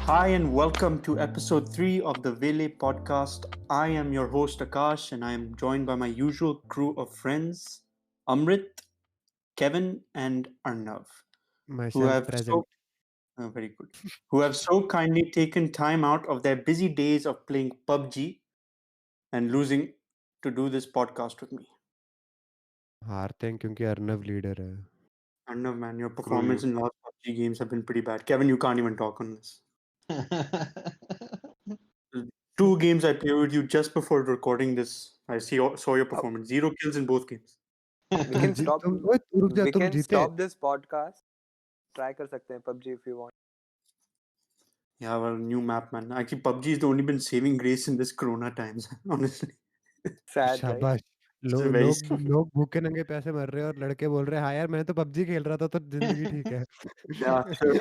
Hi, and welcome to episode 3 of the Vele podcast. I am your host Akash, and I am joined by my usual crew of friends Amrit, Kevin, and Arnav, who Myself have present. very good, who have so kindly taken time out of their busy days of playing PUBG and losing to do this podcast with me. हारते हैं क्योंकि Arnav leader है. Arnav, man, your Screw you. performance in last PUBG games have been pretty bad. Kevin, you can't even talk on this. Two games I played with you just before recording this. Saw your performance. 0 kills in both games. We can stop. ओए तू रुक जा, We तुम can जीते. stop this podcast. Try कर सकते हैं PUBG if you want. Yeah, well, new map, man. Actually, PUBG has only been saving grace in this Corona times, honestly. Sad, right? शाबाश. It's a very लोग भूखे नंगे पैसे मर रहे हैं और लड़के बोल रहे हैं हाँ यार मैंने तो पबजी खेल रहा था तो जिंदगी ठीक है. yeah, sure.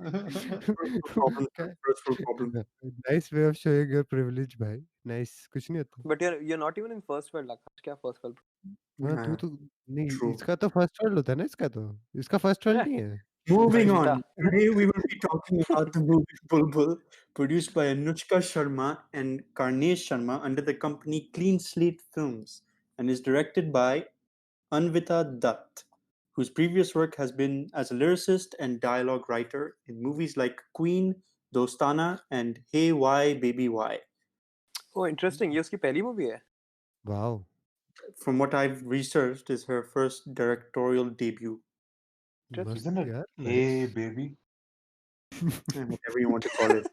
First world problem, sir. First world problem. Nice way of showing your privilege भाई. नाइस. कुछ नहीं होता. But you're not even in first world. Akash, क्या first world? हाँ Yeah, तू तो नहीं. true. इसका तो फर्स्ट वर्ल्ड होता है ना. इसका फर्स्ट वर्ल्ड नहीं है. Moving Bhai, on. Today we will be talking about the movie Bulbul, produced by Anushka Sharma and Karnesh Sharma under the company Clean Slate Films, and is directed by Anvita Dutt, whose previous work has been as a lyricist and dialogue writer in movies like Queen, Dostana, and Hey Why Baby Why. Oh, interesting. ये उसकी पहली movie है. Wow. From what I've researched, is her first directorial debut. Interesting. मस्त Isn't it? यार. Hey, baby. Whatever you want to call it.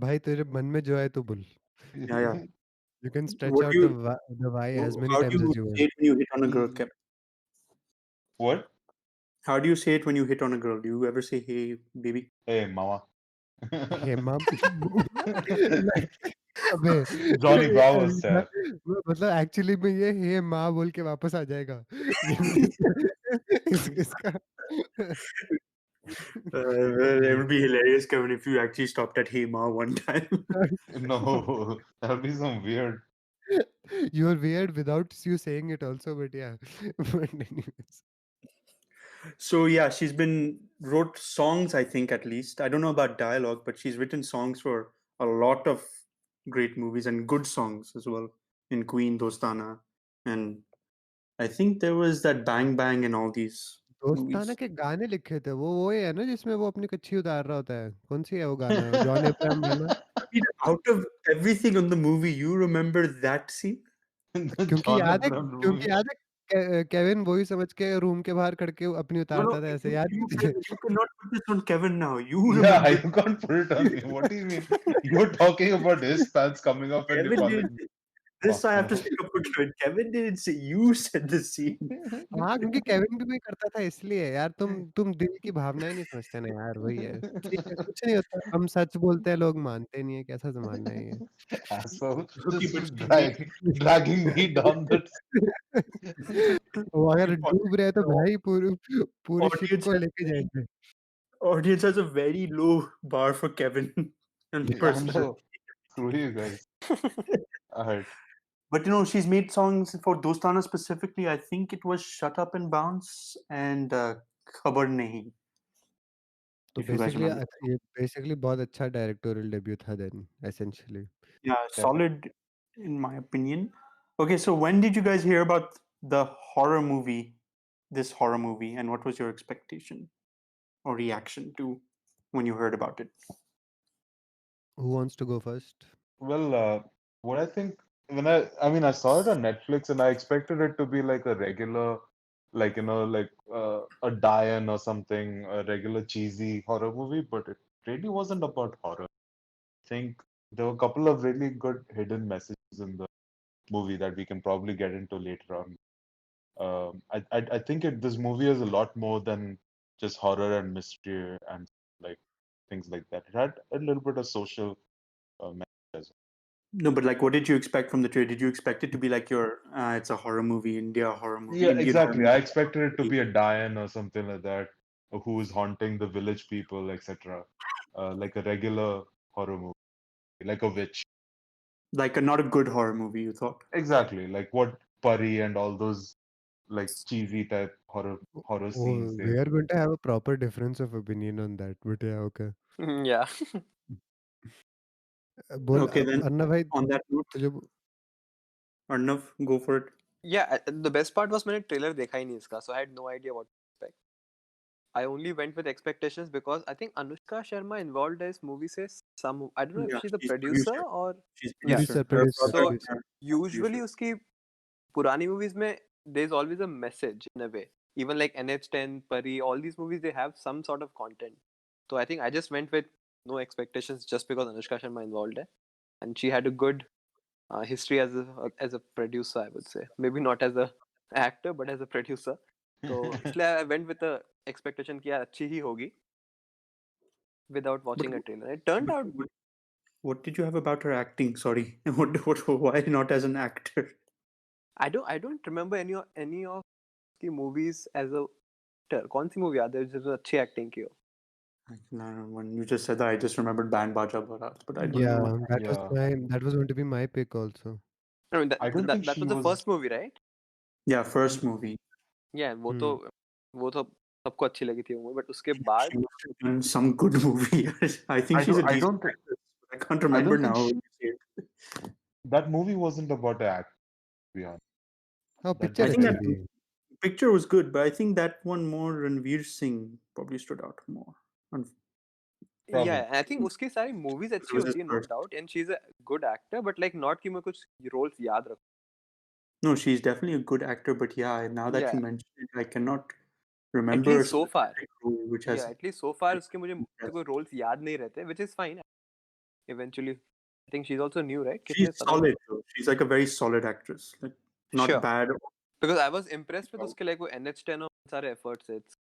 भाई तेरे मन में जो है तो बोल. Yeah. You can stretch What out do you, the Y as many how do times you as you want. say it when you hit on a girl, Kev? What? How do you say it when you hit on a girl? Do you ever say, hey, baby? Hey, mama. Hey mom. Like, अबे Johnny Bravo style. मतलब actually में ये हे माँ बोल के वापस आ जाएगा. इसका Well, it would be hilarious, Kevin, if you actually stopped at hey, ma one time. No, that'll be some weird. you are weird without you saying it also, but yeah. But anyways. So yeah, she's been wrote songs, I think, at least. I don't know about dialogue, but she's written songs for a lot of great movies and good songs as well in Queen, Dostana, and I think there was that Bang Bang and all these दोस्ताना movies. के गाने लिखे थे वो ही है ना जिसमें वो अपनी कच्ची उतार रहा होता है. कौन सी है वो गाना? जॉन अब्राहम वाला. I mean, out of everything on the movie, you remember that scene? The क्योंकि John याद है Abraham क्योंकि movie. याद है केविन वही समझ के रूम के बाहर खड़ के अपनी No, उतारता था ऐसे. याद है तुझे? you cannot put this on Kevin now. You Yeah, remember you can't put it on me. What do you mean? You're talking about his fans coming up and you're Kevin calling did me. this. I have to Oh. stick up for Kevin. Kevin didn't say you said the scene. हाँ क्योंकि Kevin भी वही करता था इसलिए. यार तुम दिल की भावनाएं नहीं समझते ना यार. वही है. ठीक है कुछ नहीं होता. हम सच बोलते हैं लोग मानते नहीं है. कैसा जमाना है ये. Asshole, Okay, but just dragging me down that. वो अगर डूब रहे तो भाई पूरी पूरी शिप audience को has, लेके जाएंगे. audience has a very low bar for Kevin and I personal. know. Screw you guys. Alright. But she's made songs for Dostana specifically. I think it was Shut Up and Bounce and Khabar Nahi. तो If you guys basically remember. ये basically बहुत अच्छा directorial debut था then essentially. Yeah, solid in my opinion. Okay, so when did you guys hear about the horror movie, this horror movie, and what was your expectation or reaction to when you heard about it? Who wants to go first? Well, what I think I mean, I saw it on Netflix and I expected it to be like a regular, like, like a die-in or something, a regular cheesy horror movie, but it really wasn't about horror. I think there were a couple of really good hidden messages in the movie that we can probably get into later on. I think this movie is a lot more than just horror and mystery and like things like that. It had a little bit of social message as well. No, but like, what did you expect from the trailer? Did you expect it to be like it's a horror movie, India horror movie, Yeah, Indian horror exactly. I movie? expected it to be a Diane or something like that, who is haunting the village people, etc. Like a regular horror movie, like a witch. Like not a good horror movie, you thought? Exactly, like what Puri and all those like cheesy type horror Oh, scenes. we are going to have a proper difference of opinion on that. But yeah, okay. Yeah. बोल Okay, then अन्ना भाई on that note, तुझे Arnav, go for it. Yeah, the best part was मैंने trailer देखा ही नहीं इसका, so I had no idea what to expect. I only went with expectations because I think Anushka Sharma involved in this movie says some, I don't know if Yeah, she's the she's producer producer. or She's yeah. producer. producer, Her brother, producer. yeah, Usually producer. उसकी पुरानी movies में there's always a message in a way. Even like NH10, Pari, all these movies they have some sort of content. So I think I just went with no expectations just because Anushka Sharma involved है, and she had a good history as a producer, I would say. Maybe not as a actor, but as a producer. तो इसलिए I went with the expectation कि यार अच्छी ही होगी without watching a trailer. It turned But out what did you have about her acting? Sorry, why not as an actor? I don't remember any of the movies as a actor. कौन सी movie याद है जिसमें अच्छी acting की हो? When you just said that, I just remembered Band Baja Barat, but I don't Yeah, know. that was going to be my pick also. I mean I don't think that she was the was. first movie, right? Yeah, first movie. Yeah, वो तो सबको अच्छी लगी थी वो movie, but उसके बाद She must have done some good movie. I think she's a I decent don't. actress. I can't remember think now. she- That movie wasn't about the act, to be honest. Oh, That picture I think अच्छी that थी. picture was good, but I think that one more Ranveer Singh probably stood out more. Probably. yeah, I think उसकी सारी movies It अच्छी was his होती है no first. doubt, and she's a good actor, but like not कि मैं कुछ roles याद रखूं. No, she's definitely a good actor, but yeah, now that Yeah. you mention it, I cannot At remember a least so far. specific role which has. Yeah, at least so far like, उसके मुझे yes. कोई roles याद नहीं रहते, which is fine. Eventually, I think she's also new, right? She's कितने पता नहीं. solid though. She's like a very solid actress. Like not Sure. bad. Because I was impressed with उसके like वो NH10 और सारे efforts. It's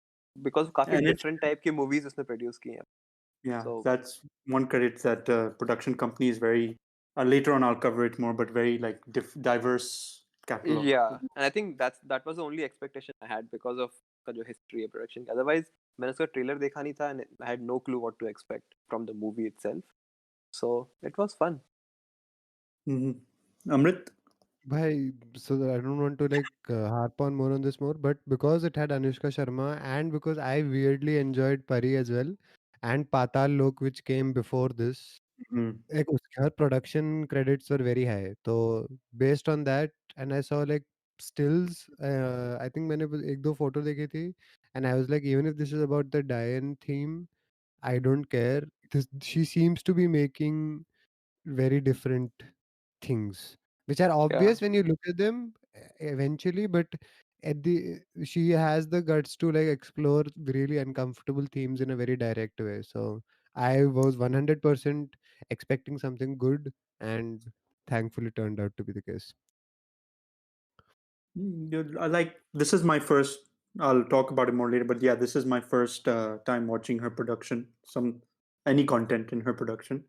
because काफी And it's- different type की movies उसने produce की हैं. Yeah, So- that's one credit that production company is very. Later on, I'll cover it more, but very like diverse catalog. Yeah, and I think that was the only expectation I had because of का जो history है production की. Otherwise, मैंने उसका trailer देखा नहीं था and I had no clue what to expect from the movie itself. So it was fun. Amrit, Bhai, so I don't want to like harp on more on this more, but because it had Anushka Sharma and because I weirdly enjoyed Pari as well and Patal Lok which came before this, like her production credits were very high. So based on that, and I saw like stills, I think मैंने एक दो photo देखी थी, and I was like, even if this is about the Diane theme, I don't care. She seems to be making very different things which are obvious when you look at them eventually, but at the she has the guts to like explore really uncomfortable themes in a very direct way. So I was 100% expecting something good, and thankfully turned out to be the case. like this is my first. I'll talk about it more later, but yeah, this is my first time watching her production. Any content in her production.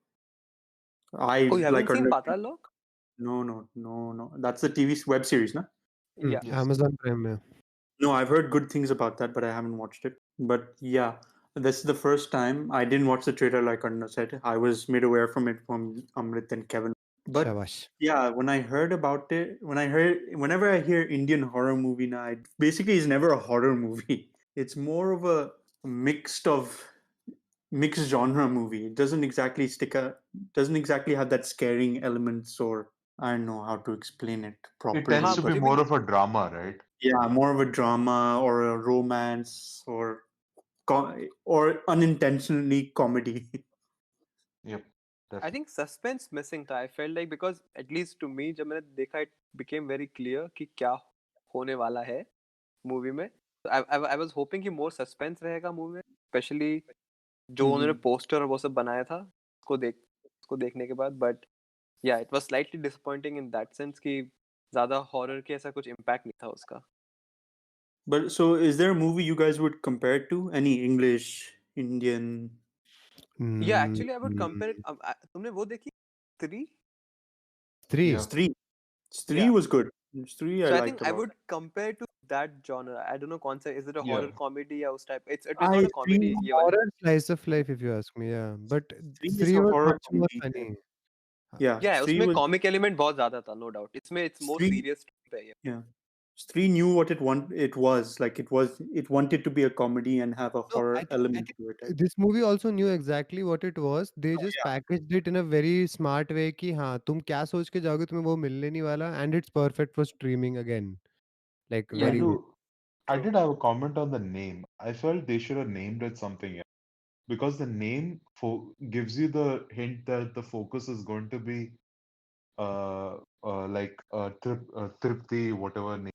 I Oh, you haven't like her. seen Patal Lok? No. That's the TV web series, no? Yeah. Yes. Amazon Prime में. No, I've heard good things about that, but I haven't watched it. But yeah, this is the first time I didn't watch the trailer like Arnav said. I was made aware from it from Amrit and Kevin. But Shabash. yeah, when I heard about it, whenever I hear Indian horror movie now, it basically is never a horror movie. It's more of a mixed genre movie. It doesn't exactly have that scaring elements, or I don't know how to explain it properly. It tends to but be even- more of a drama, right? Yeah, more of a drama or a romance or unintentionally comedy. Yep. I think suspense missing था. I felt like because at least to me जब मैंने देखा it became very clear कि क्या होने वाला है movie में. I was hoping कि more suspense रहेगा movie में, especially जो उन्होंने poster और वो सब बनाया था उसको देखने के बाद. But yeah, it was slightly disappointing in that sense कि ज़्यादा horror के ऐसा कुछ impact नहीं था उसका. But so, is there a movie you guys would compare it to? Any English, Indian? Yeah, actually I would compare it. तुमने वो देखी 3? Three. Yeah. Three Yeah. was good. Three So I I liked think a I lot. would compare to that genre. I don't know कौन सा, is it a Yeah. horror comedy या उस type? It was not a comedy. Three- ये वाला. Horror slice of life, if you ask me, yeah. But Three is three a was horror much more comedy. funny. Yeah, Yeah, three उसमें was comic element बहुत ज़्यादा था, no doubt. इसमें it's more Three- serious पे है. yeah. Stree knew what it was. Like it wanted to be a comedy and have a No, horror I element think to it. I think. this movie also knew exactly what it was. They Oh just yeah. packaged it in a very smart way कि हाँ तुम क्या सोच के जाओगे तुम्हें वो मिलने नहीं वाला, and it's perfect for streaming again. Like Yeah. I very good. do. I True. did have a comment on the name. I felt they should have named it something else because the name gives you the hint that the focus is going to be like Tripti, whatever name.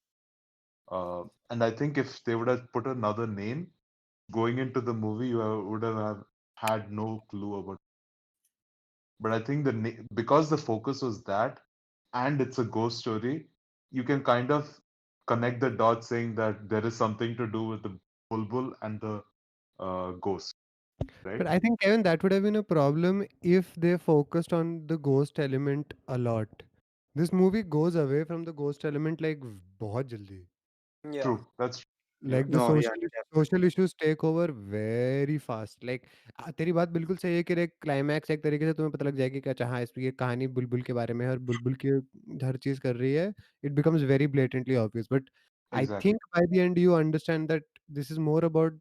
And I think if they would have put another name going into the movie, you would have had no clue about. But I think because the focus was that, and it's a ghost story, you can kind of connect the dots, saying that there is something to do with the bulbul and the ghost, right? But I think Kevin, that would have been a problem if they focused on the ghost element a lot. This movie goes away from the ghost element like बहुत जल्दी. Yeah. True. That's yeah. Like the No, yeah, social issues take over very fast. Like तेरी बात बिल्कुल सही है कि एक climax एक तरीके से तुम्हें पता लग जाएगी कि अच्छा हाँ इस ये कहानी बुलबुल के बारे में है और बुलबुल की हर चीज कर रही है. It becomes very blatantly obvious. But I Exactly. think by the end you understand that this is more about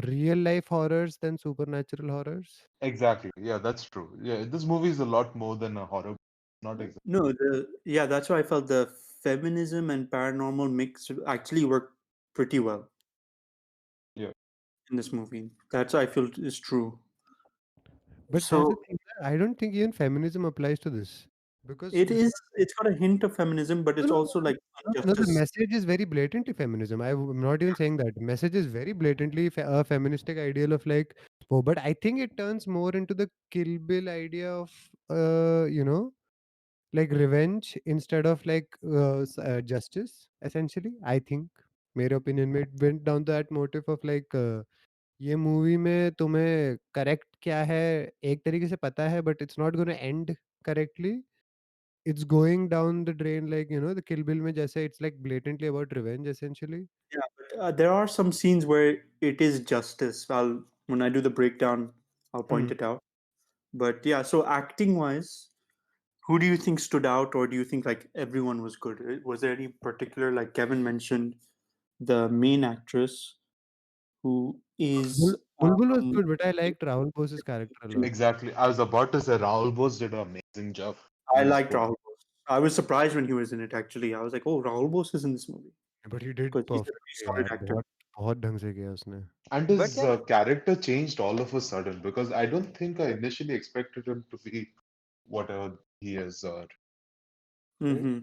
real life horrors than supernatural horrors. Exactly. Yeah, that's true. Yeah, this movie is a lot more than a horror. Not exactly. no, that's why I felt the feminism and paranormal mix actually worked pretty well Yeah. in this movie. That's I feel is true. But that's the So thing. I don't think even feminism applies to this because it this is is. It's got a hint of feminism, but no, it's no, also like no. The injustice. message is very blatantly feminism. I'm not even saying that. Message is very blatantly a feministic ideal of like, oh, but I think it turns more into the Kill Bill idea of, like revenge instead of like justice. Essentially, I think. मेरे opinion में it went down that motive of like ये movie में तुम्हें correct क्या है एक तरीके से पता है but it's not gonna and correctly it's going down the drain like the Kill Bill में जैसे it's like blatantly about revenge essentially. Yeah, but there are some scenes where it is justice. When I do the breakdown, I'll point Hmm. it out. But yeah, so acting wise, who do you think stood out, or do you think like everyone was good? Was there any particular, like Kevin mentioned, the main actress who is Bulbul was um, good but I liked Rahul Bose's character a lot. Exactly. I was about to say Raul Bose did an amazing job I in this liked movie. Rahul Bose. I was surprised when he was in it. Actually, I was like, "Oh, Rahul Bose is in this movie," But he did because he's a really perfectly solid यार actor. बहुत ढंग से किया उसने. And But his yeah, character changed all of a sudden because I don't think I initially expected him to be whatever he is. Or Mm-hmm.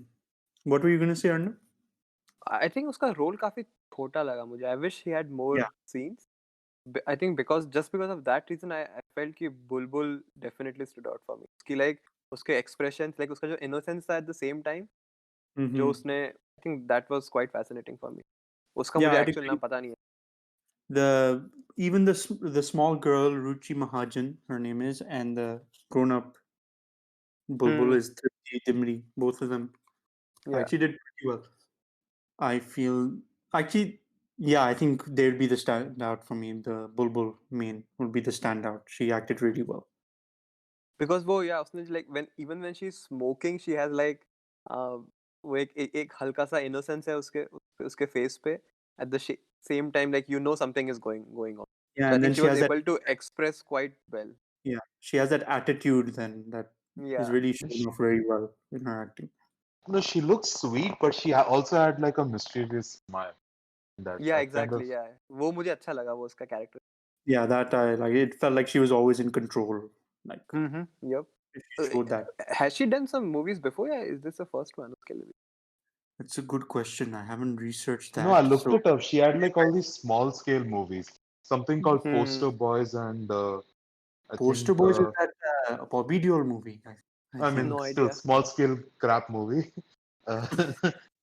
What were you gonna say, Arnav? I think उसका role काफी छोटा लगा मुझे. I wish he had more Yeah, scenes. I think because of that reason, I felt कि Bulbul definitely stood out for me. कि like उसके expressions, like उसका जो innocence था at the same time, जो mm-hmm. उसने, I think that was quite fascinating for me. उसका Yeah, मुझे I'd actual agree. नाम पता नहीं है. The even the small girl Ruchi Mahajan, her name is, and the grown up Bulbul is Tripti Dimri. Both of them Yeah. actually did pretty well. I feel actually, yeah, I think they'd be the standout for me. The Bulbul main would be the standout. She acted really well. Because वो yeah उसने like when she's smoking she has like वो एक हल्का सा innocence है उसके face पे at the same time like something is going on. Yeah, So I and then think she she was has that. able to express quite well. Yeah, she has that attitude then that is Yeah. really shown off very well in her acting. no, she looks sweet, but she also had like a mischievous smile. Yeah, That kind of exactly. Yeah. वो मुझे अच्छा लगा वो उसका character. Yeah, that I like. It felt like she was always in control. Like Yep. she showed that. Has she done some movies before? Yeah, is this the first one उसके लिए? It's a good question. I haven't researched no, I that. looked So it up. She had like all these small scale movies, something called Poster Hmm. Boys, and I Poster think Boys is that Bobby Deol movie. I I mean think No still idea. small scale crap movie. Uh,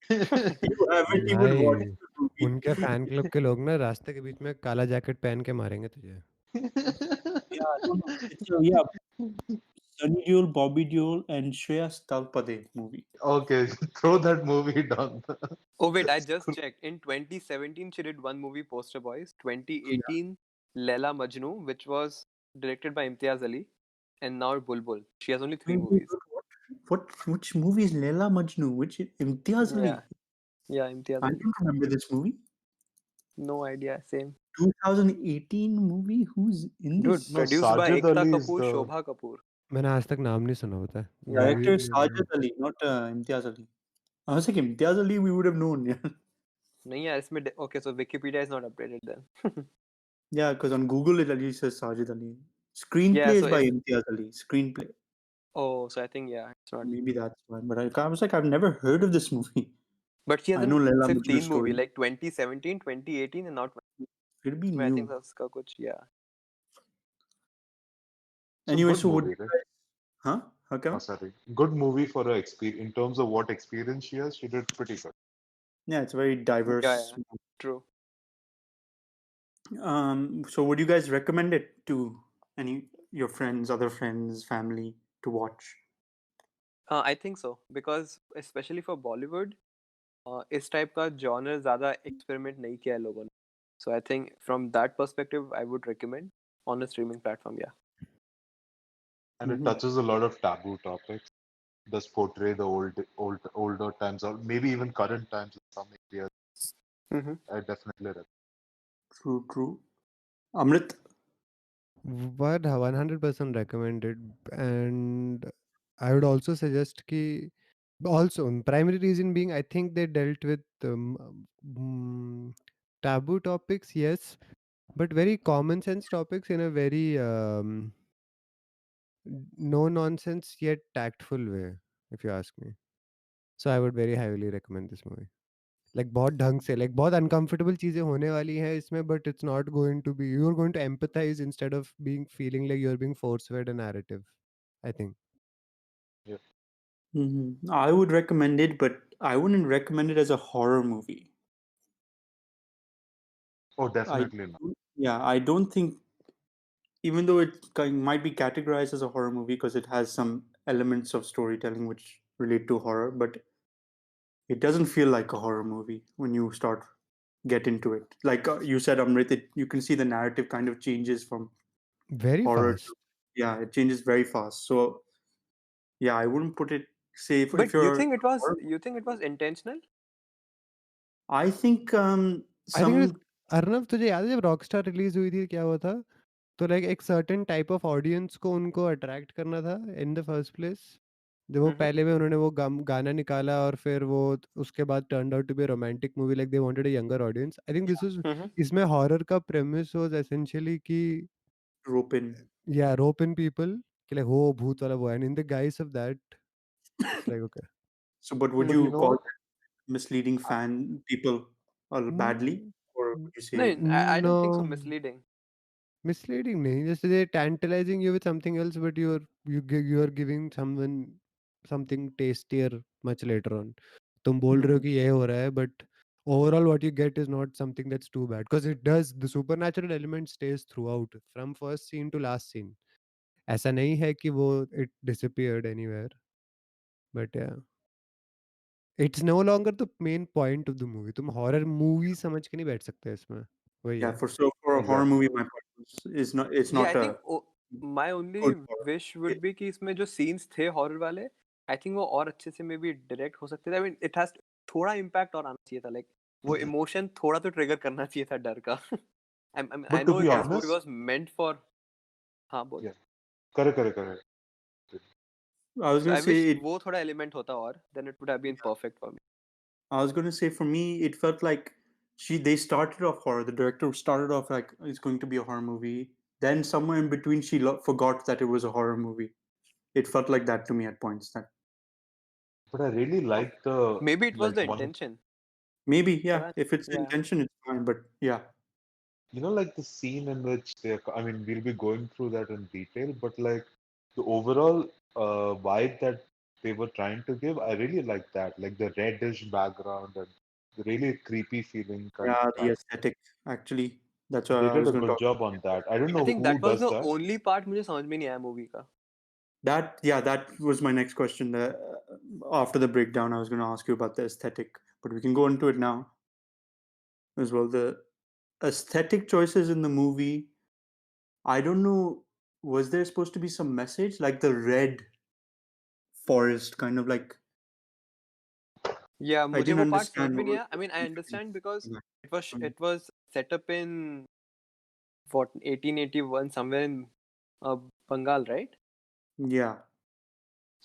you haven't even watched भाई the movie. उनके fan club के लोग ना रास्ते के बीच में काला jacket पहन के मारेंगे तुझे. Yeah, no, no. It's a yeah, Sunny Deol, Bobby Deol, and Shreya Stalpade movie. Okay, throw that movie down. Oh wait, I just checked. In 2017, she did one movie, Poster Boys. 2018, Leila Majnu, which was directed by Imtiaz Ali, and now Bulbul. She has only 3 Wait, wait, movies. Which movie is Leila Majnu? Which Imtiaz Ali? Yeah. Yeah, Imtiaz I Ali. don't remember this movie. No idea. Same. 2018 movie. Who's in Dude, this? No, produced by Sajid Ekta Ali is Kapoor, the Shobha Kapoor. मैंने आज तक नाम नहीं सुना होता है Director movie is Sajid Ali, not Imtiaz Ali. I was like Imtiaz Ali, we would have known. Yeah, नहीं यार इसमें okay, so Wikipedia is not updated then. yeah, because on Google it at least says Sajid Ali. Screenplay Yeah, is so by if Imtiaz Ali. Screenplay. oh, so I think yeah, it's not. Maybe that's why. But I was like, I've never heard of this movie. But she has I a know Laila सिर्फ Majnun 3 movie story. like 2017, 2018 and now It'd be I think new. उसका कुछ yeah. so Anyway, good so what? movie, right? Huh? How Oh, come? sorry. Good movie for her experience. In terms of what experience she has, she did pretty good. Yeah, it's very Yeah, diverse. yeah. True. So would you guys recommend it to any your friends, other friends, family to watch? I think so because especially for Bollywood, इस type का genre ज़्यादा experiment नहीं किया है लोगों ने. So I think from that perspective, I would recommend on a streaming platform. Yeah. And it Mhm. touches a lot of taboo topics. Does portray the older times, or maybe even current times in some areas. Mm-hmm. I definitely recommend. True. Amrit, but 100% recommended. And I would also suggest ki also primary reason being I think they dealt with taboo topics, yes, but very common sense topics in a very no nonsense yet tactful way, if you ask me. So I would very highly recommend this movie. Like बहुत ढंग से, like बहुत uncomfortable चीजें होने वाली हैं इसमें, but it's not going to be, you're going to empathize instead of being feeling like you're being force fed a narrative, I think. I would recommend it, but I wouldn't recommend it as a horror movie. Oh, I definitely not. I don't think, even though it might be categorized as a horror movie because it has some elements of storytelling which relate to horror, but it doesn't feel like a horror movie when you start get into it. Like you said, Amrit, you can see the narrative kind of changes from Very horror. fast. Yeah, it changes very fast. So yeah, I wouldn't put it. Say if But you're horror, you think it was intentional? I think I think it was, some Arnav तुझे याद है जब Rockstar release हुई थी क्या हुआ था? तो लाइक एक सर्टेन टाइप ऑफ ऑडियंस को उनको अट्रैक्ट करना था इन द फर्स्ट प्लेस. जब वो पहले में उन्होंने वो गाना निकाला और फिर वो उसके बाद turned out to be romantic movie, like they wanted a younger audience. I think this was, इसमें हॉरर का प्रेमिस वाज एसेंशियली कि rope in. या रोप इन पीपल कि लाइक वो भूत वाला वो, and in the guys of that it's like okay. So, but would But you you call know, it misleading fan people badly, or would you say No, I don't think so. No, Misleading. misleading nahi, just they're tantalizing you with something else, but you are giving someone something tastier much later on. तुम बोल रहे हो कि ये हो रहा है, but overall what you get is not something that's too bad, because it does, the supernatural element stays throughout from first scene to last scene. ऐसा नहीं है कि वो it disappeared anywhere, but yeah, it's no longer the main point of the movie. तुम horror movie समझ के नहीं बैठ सकते इसमें, वही yeah? है. For a horror exactly. movie, my point is not. It's Yeah, not I a think my only good horror. wish would be कि इसमें जो scenes थे horror वाले, I think वो और अच्छे से maybe direct हो सकते थे. I mean, it has थोड़ा impact और आना चाहिए था. Like वो emotion थोड़ा तो trigger करना चाहिए था डर का. I mean, I But to know be this movie honest, was meant for. हाँ बोल. yeah, correct. I was So gonna I wish say it. वो थोड़ा element होता और then it would have been perfect for me. I was gonna say for me, it felt like they started off horror. The director started off like it's going to be a horror movie. Then somewhere in between, she forgot that it was a horror movie. It felt like that to me at points. That But I really like the Maybe it was like the one. intention. maybe, yeah, पता if it's the yeah. intention, it's fine. But yeah, You know, like the scene in which they. I mean, we'll be going through that in detail, but like the overall vibe that they were trying to give, I really like that. Like the reddish background and the really creepy feeling kind yeah, of the back. aesthetic. Actually, that's what They I did was a going to good talk. job on that. I don't I know think who that was does the that. only part मुझे समझ में नहीं आया movie का. That was my next question. After the breakdown, I was going to ask you about the aesthetic, but we can go into it now as well. The aesthetic choices in the movie, I don't know, was there supposed to be some message like the red forest, kind of like Yeah, I मुझे didn't वो part समझ understand में what नहीं was आया. I the mean, I difference. understand because Yeah. Mm. it was set up in what 1881 somewhere in uh, Bengal, right? Yeah.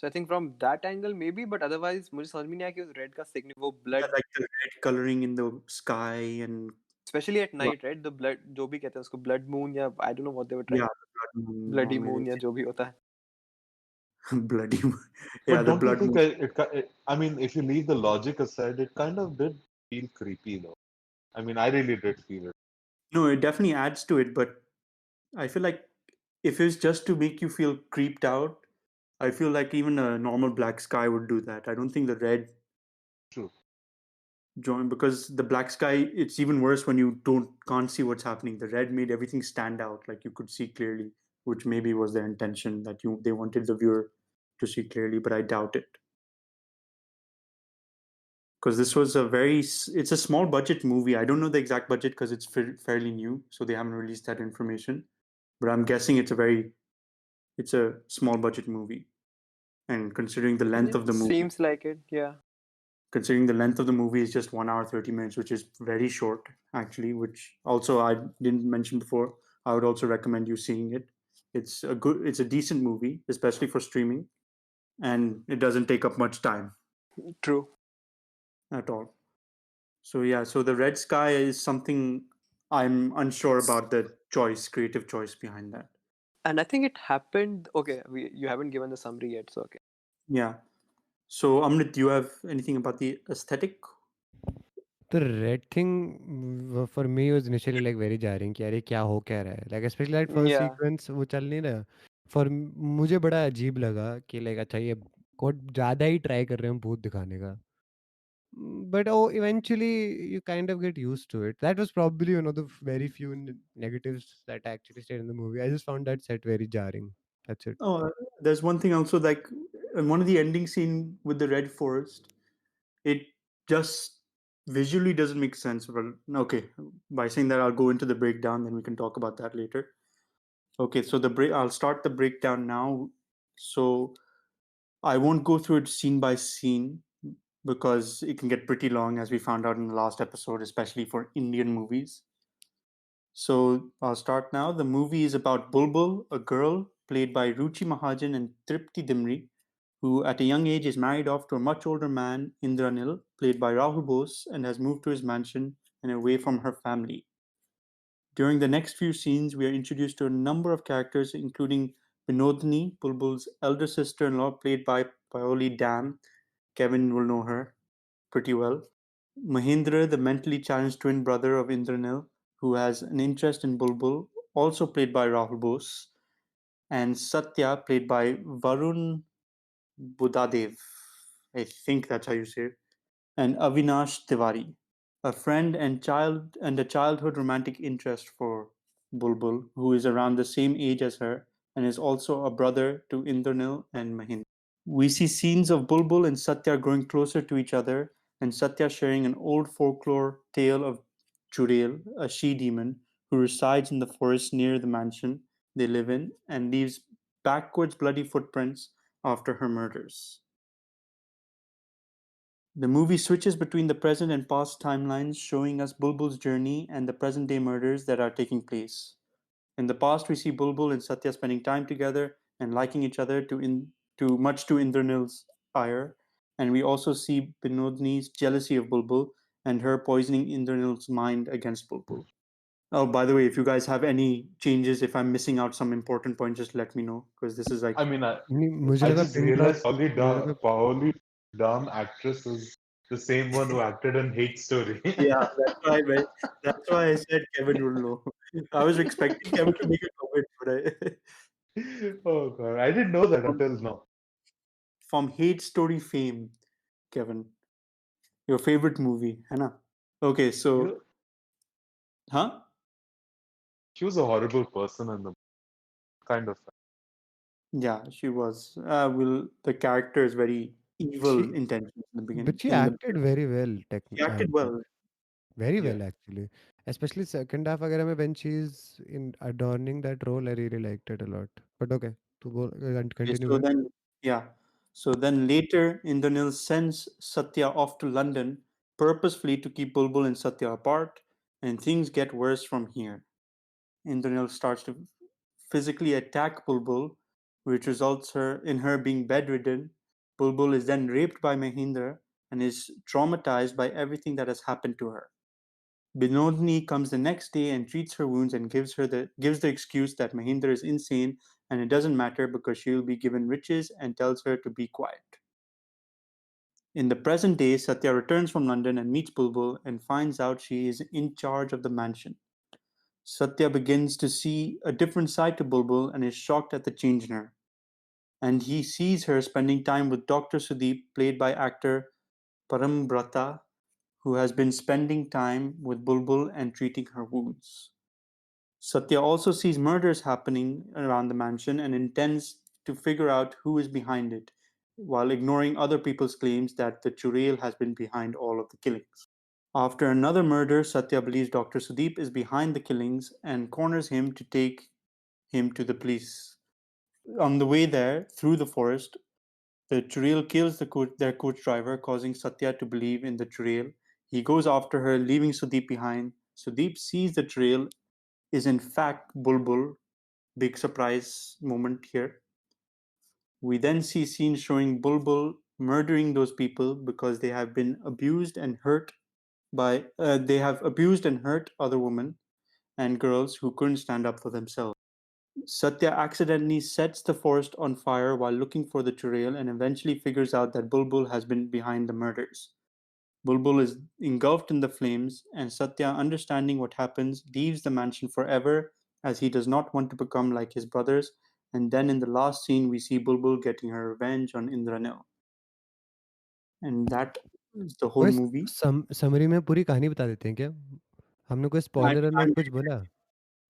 So I think from that angle maybe, but otherwise मुझे समझ में नहीं आया कि उस red का signal वो Yeah, blood, like the red coloring in the sky and especially at well, night, right? The blood जो भी कहते हैं उसको blood moon या I don't know what they were yeah, trying, the blood moon bloody or maybe moon या जो भी होता है. bloody yeah, But the don't you blood think moon. I mean, if you leave the logic aside, it kind of did feel creepy though. I mean, I really did feel it. No, it definitely adds to it, but I feel like if it's just to make you feel creeped out, I feel like even a normal black sky would do that. I don't think the red True. join because the black sky it's even worse when you can't see what's happening. The red made everything stand out, like you could see clearly, which maybe was their intention that they wanted the viewer to see clearly, but I doubt it. Because this was it's a small budget movie. I don't know the exact budget because it's fairly new, so they haven't released that information. But I'm guessing it's a small budget movie, and considering the length It of the movie, seems like it, yeah. considering the length of the movie is just 1 hour 30 minutes, which is very short actually. Which also I didn't mention before. I would also recommend you seeing it. It's a decent movie, especially for streaming, and it doesn't take up much time True. at all. So yeah, so the red sky is something I'm unsure about the creative choice behind that. And I think it happened. Okay, you haven't given the summary yet, so okay. Yeah. So Amrit, do you have anything about the aesthetic? The red thing for me was initially like very jarring कि अरे क्या हो क्या रहा है, like especially like first Yeah. sequence वो चल नहीं रहा. For मुझे बड़ा अजीब लगा कि like अच्छा ये बहुत ज़्यादा ही ट्राई कर रहे हैं भूत दिखाने का. But oh, eventually you kind of get used to it. That was probably one of the very few negatives that I actually stayed in the movie. I just found that set very jarring. That's it. Oh, there's one thing also, like in one of the ending scene with the red forest, it just visually doesn't make sense. Well, okay, by saying that, I'll go into the breakdown, then we can talk about that later. Okay, so I'll start the breakdown now. So I won't go through it scene by scene because it can get pretty long, as we found out in the last episode, especially for Indian movies. So I'll start now. The movie is about Bulbul, a girl played by Ruchi Mahajan and Tripti Dimri, who at a young age is married off to a much older man, Indranil, played by Rahul Bose, and has moved to his mansion and away from her family. During the next few scenes, we are introduced to a number of characters, including Vinodini, Bulbul's elder sister-in-law, played by Paoli Dam. Kevin will know her pretty well. Mahindra, the mentally challenged twin brother of Indranil, who has an interest in Bulbul, also played by Rahul Bose, and Satya, played by Varun Budadev. I think that's how you say it. And Avinash Tiwari, a friend and a childhood romantic interest for Bulbul, who is around the same age as her and is also a brother to Indranil and Mahindra. We see scenes of Bulbul and Satya growing closer to each other, and Satya sharing an old folklore tale of Chudail, a she demon who resides in the forest near the mansion they live in and leaves backwards bloody footprints after her murders. The movie switches between the present and past timelines, showing us Bulbul's journey and the present day murders that are taking place. In the past, we see Bulbul and Satya spending time together and liking each other much to Indranil's ire, and we also see Binodni's jealousy of Bulbul and her poisoning Indranil's mind against Bulbul. Oh, by the way, if you guys have any changes, if I'm missing out some important point, just let me know because this is like I mean, नहीं, मुझे I लगा just pin drop. realized मुझे लगा Paoli Dam actress is the same one who acted in Hate Story. yeah, that's why I said Kevin will know. I was expecting Kevin to make a comment, but Oh god, I didn't know that from, until now. from Hate Story fame, Kevin, your favorite movie, है ना? Okay, Yeah, so huh? she was a horrible person in the kind of. Yeah, she was. Will the character is very evil she, intentions in the beginning. but she In the acted very well. She acted well. Very Yeah. well actually. Especially second half वगैरह में when she's in adorning that role, I really liked it a lot. But okay, to go and Okay, continue so with. then yeah, So then later, Indranil sends Satya off to London purposefully to keep Bulbul and Satya apart, and things get worse from here. Indranil starts to physically attack Bulbul, which results in her being bedridden. Bulbul is then raped by Mahinder and is traumatized by everything that has happened to her. Binodini comes the next day and treats her wounds and gives the excuse that Mahinder is insane and it doesn't matter because she will be given riches and tells her to be quiet. In the present day, Satya returns from London and meets Bulbul and finds out she is in charge of the mansion. Satya begins to see a different side to Bulbul and is shocked at the change in her. And he sees her spending time with Dr. Sudeep, played by actor Parambrata, who has been spending time with Bulbul and treating her wounds. Satya also sees murders happening around the mansion and intends to figure out who is behind it, while ignoring other people's claims that the Churail has been behind all of the killings. After another murder, Satya believes Dr. Sudeep is behind the killings and corners him to take him to the police. On the way there, through the forest, the Churail kills their coach driver, causing Satya to believe in the Churail. He goes after her, leaving Sudeep behind. Sudeep sees the Churail is in fact Bulbul. Big surprise moment here. We then see scenes showing Bulbul murdering those people because they have been abused and hurt they have abused and hurt other women and girls who couldn't stand up for themselves. Satya accidentally sets the forest on fire while looking for the Churail and eventually figures out that Bulbul has been behind the murders. Bulbul is engulfed in the flames, and Satya, understanding what happens, leaves the mansion forever as he does not want to become like his brothers. And then in the last scene, we see Bulbul getting her revenge on Indranil. And that is the whole वैसे movie. Summary में पूरी कहानी बता देते हैं क्या? हमने कोई स्पॉइलर अलर्ट कुछ बोला?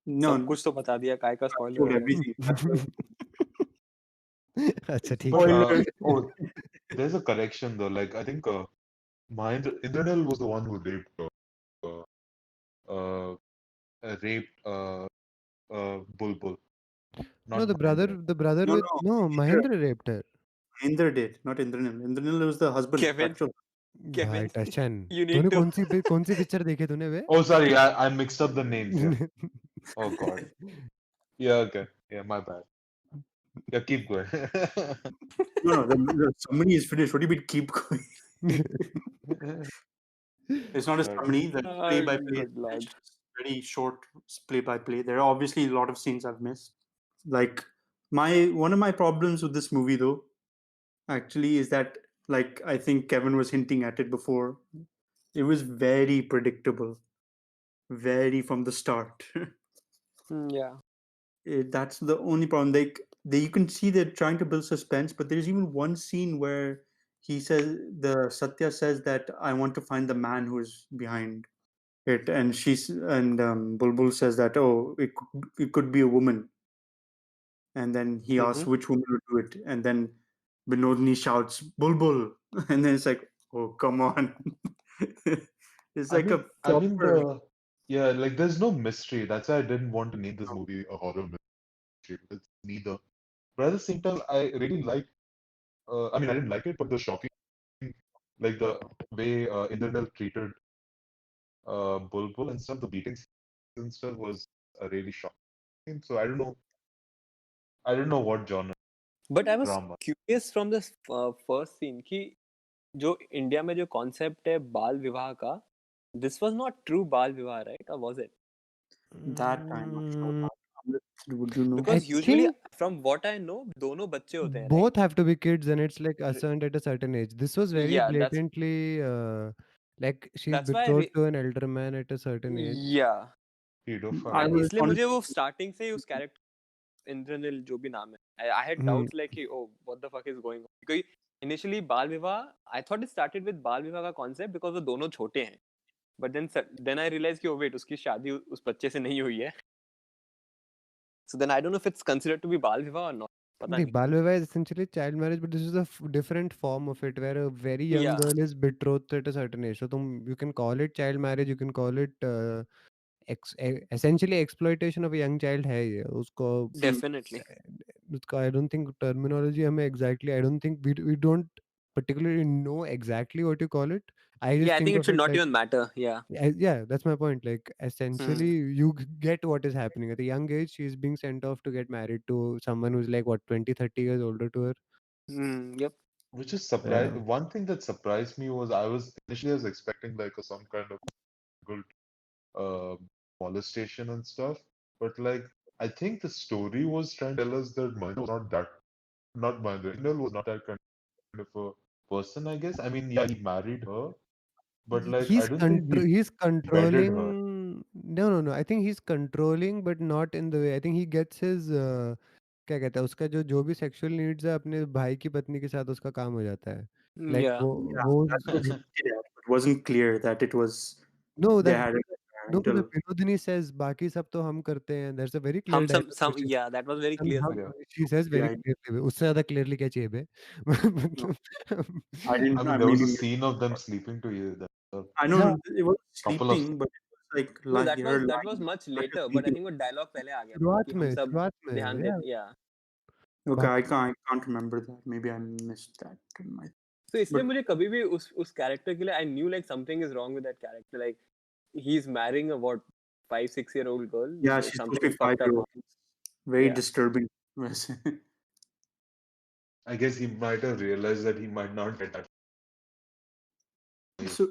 No, सब कुछ तो बता दिया, काय का I spoiler told alert? everything. That's why. अच्छा ठीक But है. Spoiler. there's a correction though. Like I think Mahendra Indranil was the one who uh, uh, raped Bulbul, No, not the brother Mahendra. No, with no, Mahendra raped her. Mahendra did, not Indranil. Indranil was the husband. Kevin, Actual. भाई Kevin, Tashan, you तूने need to. कौन सी picture देखे तूने बे? Oh, sorry, I mixed up the names. Yeah. Oh God. Yeah. Okay. Yeah. My bad. Yeah. Keep going. No, the summary is finished. What do you mean keep going? It's not a Sorry. summary. The play-by-play Good lord. is very short play-by-play. There are obviously a lot of scenes I've missed. Like one of my problems with this movie, though, actually, is that like I think Kevin was hinting at it before. It was very predictable, very from the start. Yeah. That's the only problem. You can see they're trying to build suspense, but there's even one scene where the Satya says that I want to find the man who is behind it, and Bulbul says that it could be a woman, and then he asks Mm-hmm. which woman would do it, and then Binodini shouts Bulbul, and then it's like, oh come on, it's like a I mean proper. yeah, like there's no mystery. That's why I didn't want to name this movie a horror mystery. It's neither. But at the same time, I really like. I mean, I didn't like it, but the shocking, like the way Indranil treated Bulbul and stuff, the beatings and stuff was really shocking. So I don't know. I don't know what genre But I was drama. curious from this first scene कि जो India में जो concept है बाल विवाह का, this was not true बाल विवाह, right? Or was it? That I'm not sure about. Would you know? Because I usually, think from what I know, दोनों बच्चे होते हैं, both right? have to be kids and it's like assigned at a certain age. This was very Yeah, blatantly like she's that's why. betrothed to an elder man at a certain age. Yeah. Pedophile. I And was इसलिए मुझे वो honestly starting से ही उस character Indranil जो भी नाम है, I had Hmm. doubts like कि oh what the fuck is going on, because initially बाल विवाह I thought it started with बाल विवाह का concept because वो दोनों छोटे हैं, but then I realized कि oh wait उसकी शादी उस बच्चे से नहीं हुई है, so then I don't know if it's considered to be बाल विवाह or not, पता The नहीं. Bal Vivaah is essentially child marriage, but this is a different form of it, where a very young Yeah. girl is betrothed at a certain age. So you can call it child marriage, you can call it essentially exploitation of a young child है ये उसको Definitely. I don't think terminology हमें exactly, I don't think we don't particularly know exactly what you call it. I just Yeah, I think think it of should it not like, even matter. Yeah. yeah, that's my point. Like essentially, Hmm. you get what is happening at a young age. She's being sent off to get married to someone who's like what 20, 30 years older to her. Yep. Which is Yeah. surprise. One thing that surprised me was I was expecting like some kind of good uh, molestation and stuff, but like I think the story was trying to tell us that Mahendra was not Mahendra. Hinal was not that kind of a person, I guess. I mean, yeah, he married her, but like I don't think he He's wedded her. controlling. No. I think he's controlling, but not in the way. I think he gets his क्या कहते हैं उसका जो भी sexual needs है अपने भाई की पत्नी के साथ उसका काम हो जाता है. Like Yeah. Yeah, वो that's what they hinted at. It wasn't clear that it was no they that had it no but the until Vinodini says बाकी सब तो हम करते हैं. There's a very clear dialogue Some where she yeah, that was very clear. Yeah. she says very yeah, clearly. उससे ज़्यादा clearly क्या चाहिए बे? no, मतलब I I didn't. mean, I there was maybe a missed scene of them that. sleeping together. I yeah. know it was Couple of sleeping, but it was like No, her that was lying, much not just later, but I sleeping. think वो dialogue पहले आ गया था कि शुरुआत में ध्यान yeah. देते. Yeah. Okay, बाकी I can't remember that. Maybe I missed that in my. So इसलिए But मुझे कभी भी उस character के लिए I knew like something is wrong with that character. Like he's marrying a what 5-6 year old girl. yeah, So she's supposed something to is be fucked up. 5-year-old. Very Yeah. disturbing. I guess he might have realized that he might not get that So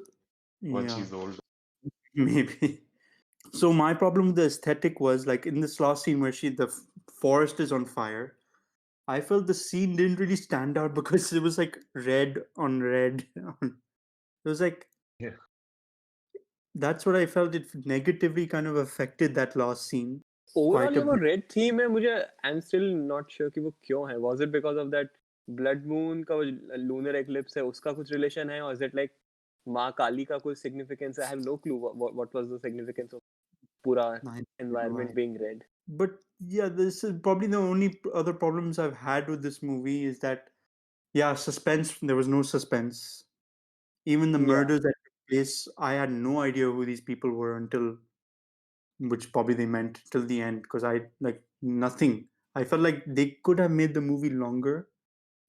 once yeah, she's old. maybe. So my problem with the aesthetic was like in this last scene where the forest is on fire. I felt the scene didn't really stand out because it was like red on red. It was like Yeah. that's what I felt. It negatively kind of affected that last scene Overall quite a ये वो bit. red theme है मुझे I'm still not sure कि वो क्यों है. Was it because of that blood moon का वो lunar eclipse है उसका कुछ relation है or is it like माँ काली का कुछ significance है? I have no clue what was the significance of पूरा I don't know why. environment being red. But yeah, this is probably the only other problems I've had with this movie is that yeah, suspense. There was no suspense. Even the Yeah. murders that took place, I had no idea who these people were until, which probably they meant till the end because I like nothing. I felt like they could have made the movie longer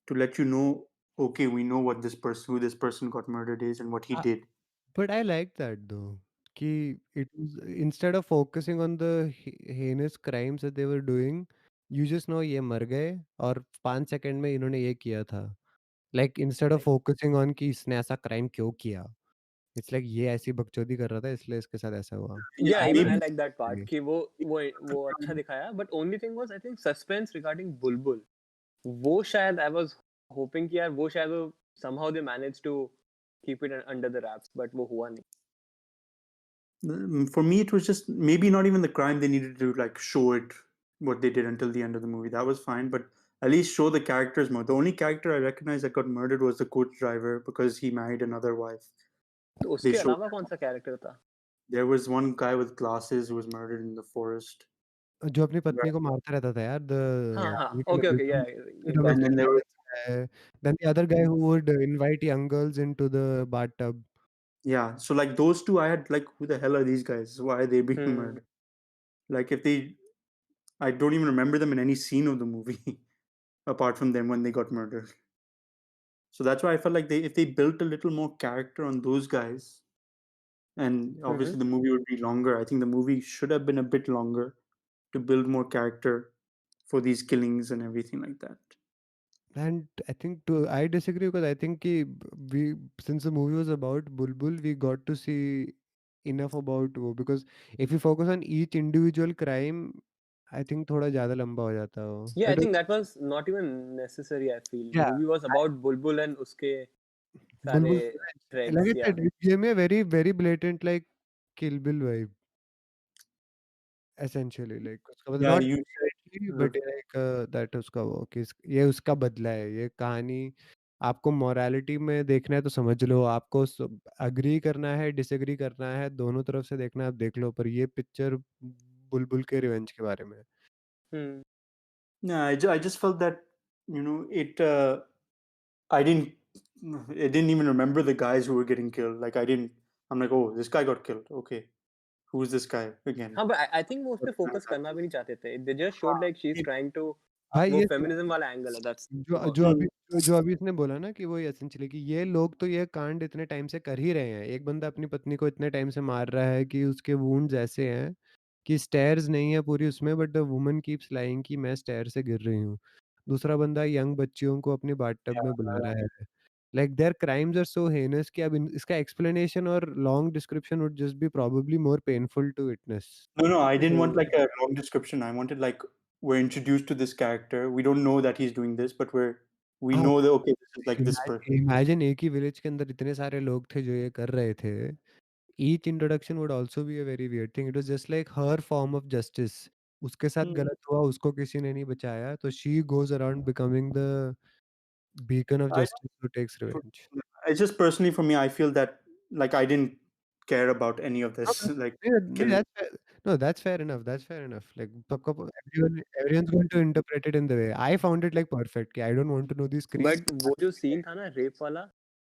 to let you know, okay, we know what this person, who this person got murdered is, and what he uh, did. but I like that though. कि it was instead of focusing on the heinous crimes that they were doing, you just know ये मर गए और 5 second में इन्होंने ये किया था. Like instead of focusing on कि इसने ऐसा crime क्यों किया, it's like ये ऐसी बकचोदी कर रहा था इसलिए इसके साथ ऐसा हुआ. Yeah, I even I Maybe like that part agree. कि वो अच्छा दिखाया. But only thing was I think suspense regarding बुलबुल. वो शायद I was hoping कि यार वो शायद वो somehow they managed to keep it under the wraps, but वो हुआ नहीं. for me, it was just maybe not even the crime they needed to like show it what they did until the end of the movie. That was fine, but at least show the characters more. The only character I recognized that got murdered was the coach driver because he married another wife. तो They उसके showed अलावा कौन सा character था? there was one guy with glasses who was murdered in the forest. जो अपनी पत्नी को मारता रहता था यार. हाँ हाँ. The Okay, yeah, ये got And it. then there was Then the other guy who would invite young girls into the bathtub. yeah, so like those two, I had like, who the hell are these guys? Why are they being Hmm. murdered? Like if they, I don't even remember them in any scene of the movie apart from them when they got murdered. So that's why I felt like if they built a little more character on those guys, and obviously the movie would be longer. I think the movie should have been a bit longer to build more character for these killings and everything like that. And I disagree because I think we since the movie was about Bulbul, we got to see enough about वो because if you focus on each individual crime, I think थोड़ा ज़्यादा लंबा हो जाता है वो. Yeah, I think that was not even necessary. I feel Yeah, movie was about Bulbul and उसके सारे Bulbul. threads. Like I Yeah. said, it gave me a very very blatant like Kill Bill vibe. Essentially like उसका मतलब Yeah, not you directly said but like that उसका वो कि ये उसका बदला है. ये कहानी आपको मोरालिटी में देखना है तो समझ लो, आपको अग्री करना है डिसएग्री करना है, दोनों तरफ से देखना है आप देख लो, पर ये पिक्चर बुलबुल के रिवेंज के बारे में है. Hmm. yeah, I just felt that it. I didn't even remember the guys who were getting killed. Like I didn't. I'm like, oh, this guy got killed. Okay, who's this guy again? हाँ, but I think वो उस पे But, focus करना भी नहीं चाहते थे. They just showed like she's it- trying to भाई वो ये फेमिनिज्म वाला एंगल है, दैट्स जो जो अभी जो अभी इसने बोला ना कि वो एसेंशियली कि ये लोग तो ये कांड इतने टाइम से कर ही रहे हैं। एक बंदा अपनी पत्नी को इतने टाइम से मार रहा है कि उसके वुंड्स ऐसे हैं कि स्टेयर्स नहीं है पूरी उसमें, but the woman keeps lying कि मैं स्टेयर से गिर रही हूँ। दूसरा बंदा यंग बच्चियों को अपनी बाथटब में बुला रहा है। Like their crimes are so heinous कि अब इसका एक्सप्लेनेशन और long description would just be probably more painful to witness. No, I didn't want like a long description. I wanted like we're introduced to this character. We don't know that he's doing this, but we हाँ, know that okay, this is like this person. Imagine एक ही village के अंदर इतने सारे लोग थे जो ये कर रहे थे। Each introduction would also be a very weird thing. It was just like her form of justice. उसके साथ Hmm. गलत हुआ, उसको किसी ने नहीं बचाया, तो she goes around becoming the beacon of I justice who takes for- revenge. it's just personally for me, I feel that like I didn't care about any of this Okay. like Yeah, killing. that's fair. No, that's fair enough. That's fair enough. Like सबका everyone's going to interpret it in the way. I found it like perfect कि I don't want to know these creeds. But वो जो scene था ना rape वाला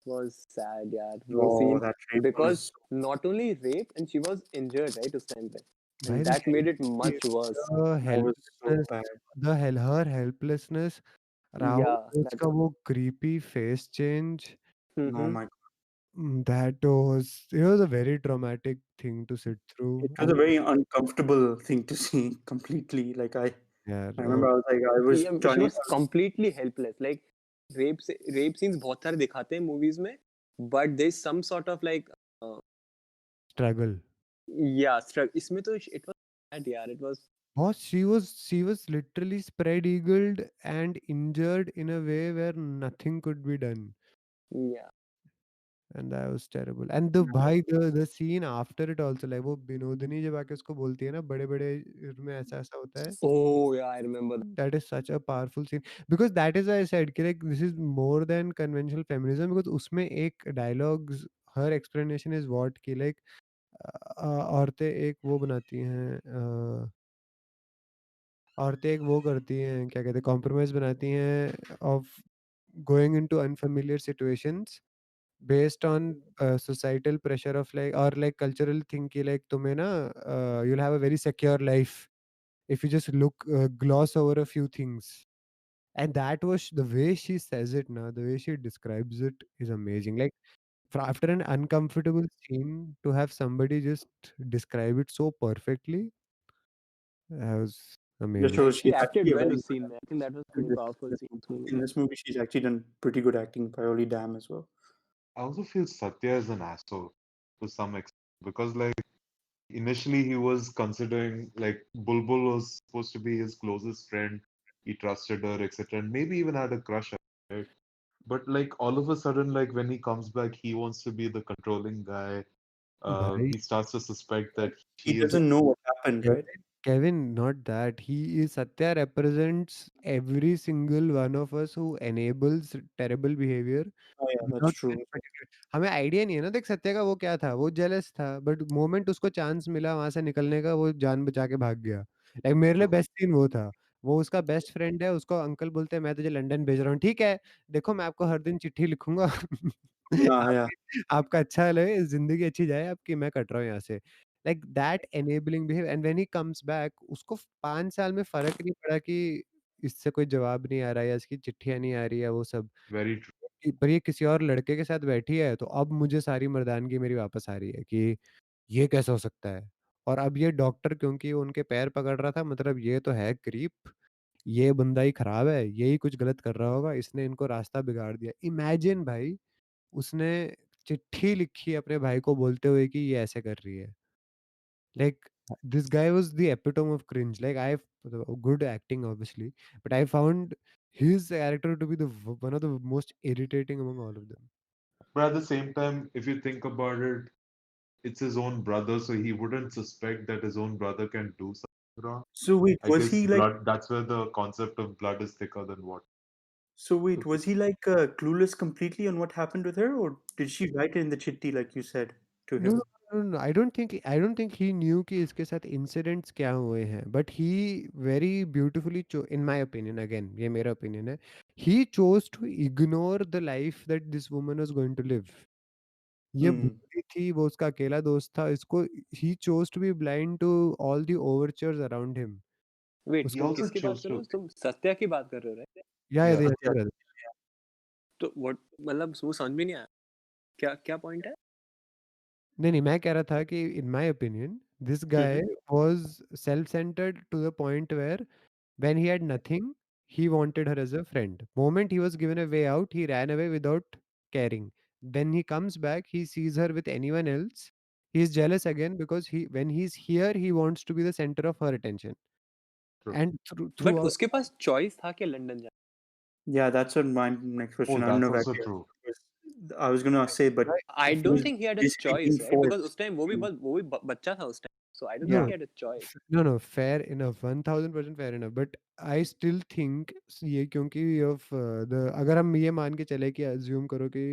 was sad यार, वो Oh, scene, that rape because was not only rape and she was injured right उस time पे, भाई and that made it much worse. the that was so helplessness, bad. her helplessness, Rahul Yeah, Both that का वो creepy face change, Oh my God. that was a very traumatic thing to sit through. It was a very uncomfortable thing to see completely. Like यार I remember I was like I was yeah, she trying was completely helpless. Like rape scenes बहुत सारे दिखाते हैं movies में, but there's some sort of like uh, struggle. yeah, इसमें तो it was bad यार, it was Boss, she was literally spread eagled and injured in a way where nothing could be done. yeah. And that was terrible. And the भाई the scene after it also, like वो विनोदिनी जब आके उसको बोलती है ना बड़े बड़े में ऐसा ऐसा होता है। Oh yeah, I remember that. That is such a powerful scene because that is why I said कि like this is more than conventional feminism because उसमें एक dialogues, her explanation is what कि like औरतें एक वो बनाती हैं, औरतें एक वो करती हैं क्या कहते हैं कॉम्प्रोमाइज बनाती हैं of going into unfamiliar situations based on societal pressure of like और लाइक कल्चरल थिंग की लाइक तुम्हें ना you will have a very secure life if you just gloss over a few things. And that was the way she says it now, the way she describes it is amazing. Like after an uncomfortable scene to have somebody just describe it so perfectly, that was just amazing. shows She she's acted actually a well very उस scene में. I think that was in pretty this, powerful scene उस movie in में. this movie. She's actually done pretty good acting. Paroli Dam as well. I also feel Satya is an asshole to some extent because, like, initially he was considering like Bulbul was supposed to be his closest friend. He trusted her, etc., and maybe even had a crush on her. Right? But like all of a sudden, like when he comes back, he wants to be the controlling guy. Bhai, He starts to suspect that He she is. doesn't know what happened, right? Kevin, not that. He is Satya represents every single one of us who enables terrible behavior Oh yeah, that's without true. even particular. हमें idea नहीं है ना देख सत्या का वो क्या था वो जेलस था बट मोमेंट उसको चांस मिला वहां से निकलने का वो जान बचा के भाग गया लाइक मेरे लिए बेस्ट सीन वो था वो उसका बेस्ट फ्रेंड है उसको अंकल बोलते हैं मैं तुझे लंदन भेज रहा हूँ ठीक है देखो मैं आपको हर दिन चिट्ठी लिखूंगा Yeah. आपका अच्छा लगे जिंदगी अच्छी जाए आपकी मैं कट रहा हूँ यहाँ से like that enabling behave and when he comes back उसको 5 साल में फर्क नहीं पड़ा कि इससे कोई जवाब नहीं आ रहा है या इसकी चिट्ठियां नहीं आ रही है वो सब Very true. पर ये किसी और लड़के के साथ बैठी है तो अब मुझे सारी मर्दानगी मेरी वापस आ रही है कि ये कैसे हो सकता है और अब ये डॉक्टर क्योंकि वो उनके पैर पकड़ रहा था मतलब ये तो है क्रीप ये बंदा ही खराब है यही कुछ गलत कर रहा होगा इसने इनको रास्ता बिगाड़ दिया इमेजिन भाई उसने चिट्ठी लिखी अपने भाई को बोलते हुए कि ये ऐसे कर रही है like this guy was the epitome of cringe like I good acting obviously but I found his character to be one of the most irritating among all of them. But at the same time, if you think about it, it's his own brother, so he wouldn't suspect that his own brother can do something wrong. So wait, I was guess he like? blood, that's where the concept of blood is thicker than water. So wait, was he like clueless completely on what happened with her, or did she write it in the chitti like you said to No, him? no, no, no. I don't think he knew कि इसके साथ incidents क्या हुए हैं. But he very beautifully in my opinion, again, ये मेरा opinion है. He chose to ignore the life that this woman was going to live. ये Hmm. बुद्धि थी, वो उसका अकेला दोस्त था. इसको he chose to be blind to all the overtures around him. Wait उसके He तुम also किसकी बात chose कर रहे हो? to. तुम सत्या की बात कर रहे हो, राइट? या Yeah. Yeah. तो व्हाट, मतलब वो समझ में नहीं आया, क्या क्या पॉइंट है? नहीं, मैं कह रहा था कि in my opinion this guy was self centred to the point where when he had nothing, he wanted her as a friend. Moment he was given a way out, he ran away without caring. Then he comes back, he sees her with anyone else. He's jealous again because when he's here, he wants to be the center of her attention. True. And but throughout, उसके पास choice था कि London जाना? Yeah, that's what my next question. Oh, I don't that's know if also I true. I was gonna say, but I if don't he's think he had a basically choice, being right? Because forced उस time वो भी बच्चा था उस time, so I don't think no, he had a choice. no, fair enough, 1000% fair enough. But I still think ये क्योंकि of the अगर हम ये मान के चले कि assume करो कि